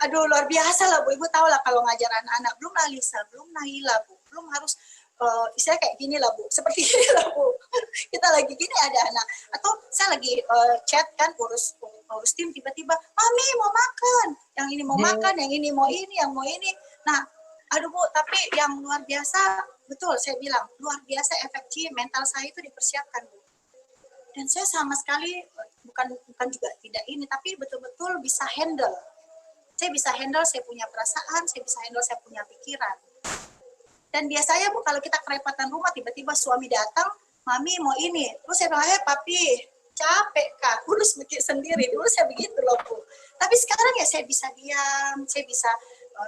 luar biasa lah Bu, Ibu tahu lah kalau ngajar anak-anak, belum Alisa, belum Nahila Bu, belum harus Saya kayak gini lah Bu, seperti ini lah Bu. Kita lagi gini ada anak, atau saya lagi chat kan urus tim, tiba-tiba mami mau makan, yang ini mau makan, yang ini mau ini, yang mau ini. Nah, aduh Bu, tapi yang luar biasa, betul saya bilang luar biasa efektif, mental saya itu dipersiapkan Bu. Dan saya sama sekali bukan juga tidak ini, tapi betul-betul bisa handle. Saya bisa handle, saya punya perasaan, saya bisa handle, saya punya pikiran. Dan biasanya Bu, kalau kita kerepatan rumah, tiba-tiba suami datang, mami mau ini. Terus saya bilang, papi, capek Kak, urus sendiri. Dulu saya begitu loh Bu. Tapi sekarang ya saya bisa diam, saya bisa,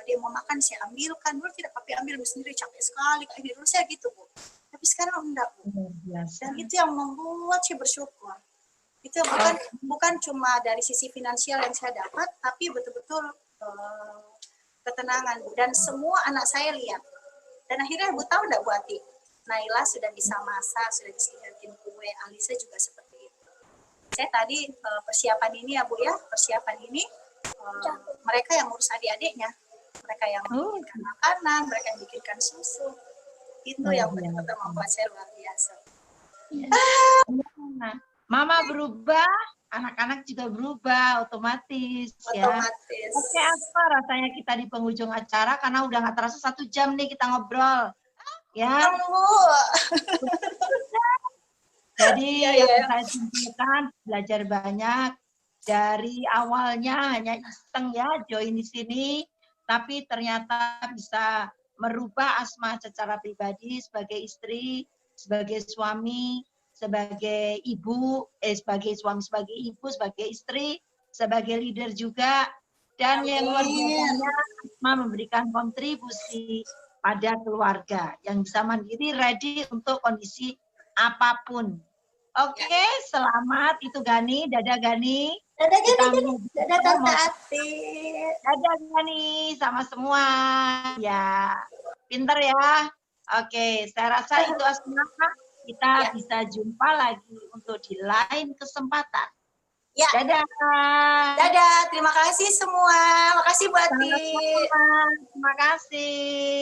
dia mau makan, saya ambilkan. Dulu tidak, papi ambil sendiri, capek sekali. Kayak dulu saya gitu Bu. Tapi sekarang enggak Bu. Dan itu yang membuat saya bersyukur. Itu bukan cuma dari sisi finansial yang saya dapat, tapi betul-betul ketenangan Bu. Dan semua anak saya lihat. Dan akhirnya Bu tahu enggak Bu Ati? Naila sudah bisa masak, sudah bisa bikin kue, Alisa juga seperti itu. Saya tadi persiapan ini ya Bu ya, persiapan ini mereka yang ngurus adik-adiknya, mereka yang bikinkan makanan, mereka yang bikinkan susu. Itu yang benar-benar membuat saya luar biasa. Mama berubah, anak-anak juga berubah otomatis. Otomatis. Oke, apa rasanya kita di penghujung acara karena udah nggak terasa 1 jam nih kita ngobrol. Ya. Jadi yang saya simpulkan belajar banyak dari awalnya hanya iseng ya join di sini, tapi ternyata bisa merubah Asma secara pribadi sebagai istri, sebagai suami, sebagai ibu, sebagai suami, sebagai ibu, sebagai istri, sebagai leader juga, dan yang luar biasanya Asma memberikan kontribusi pada keluarga yang bisa mandiri, ready untuk kondisi apapun. Oke, selamat itu Gani, dadah Gani. Dadah Gani, dadah Tante Ati. Dadah Gani, sama semua. Ya, pinter ya. Oke, saya rasa itu Asma. Kita bisa jumpa lagi untuk di lain kesempatan. Ya. Dadah. Dadah, terima kasih semua. Makasih Bu Ati. Terima kasih.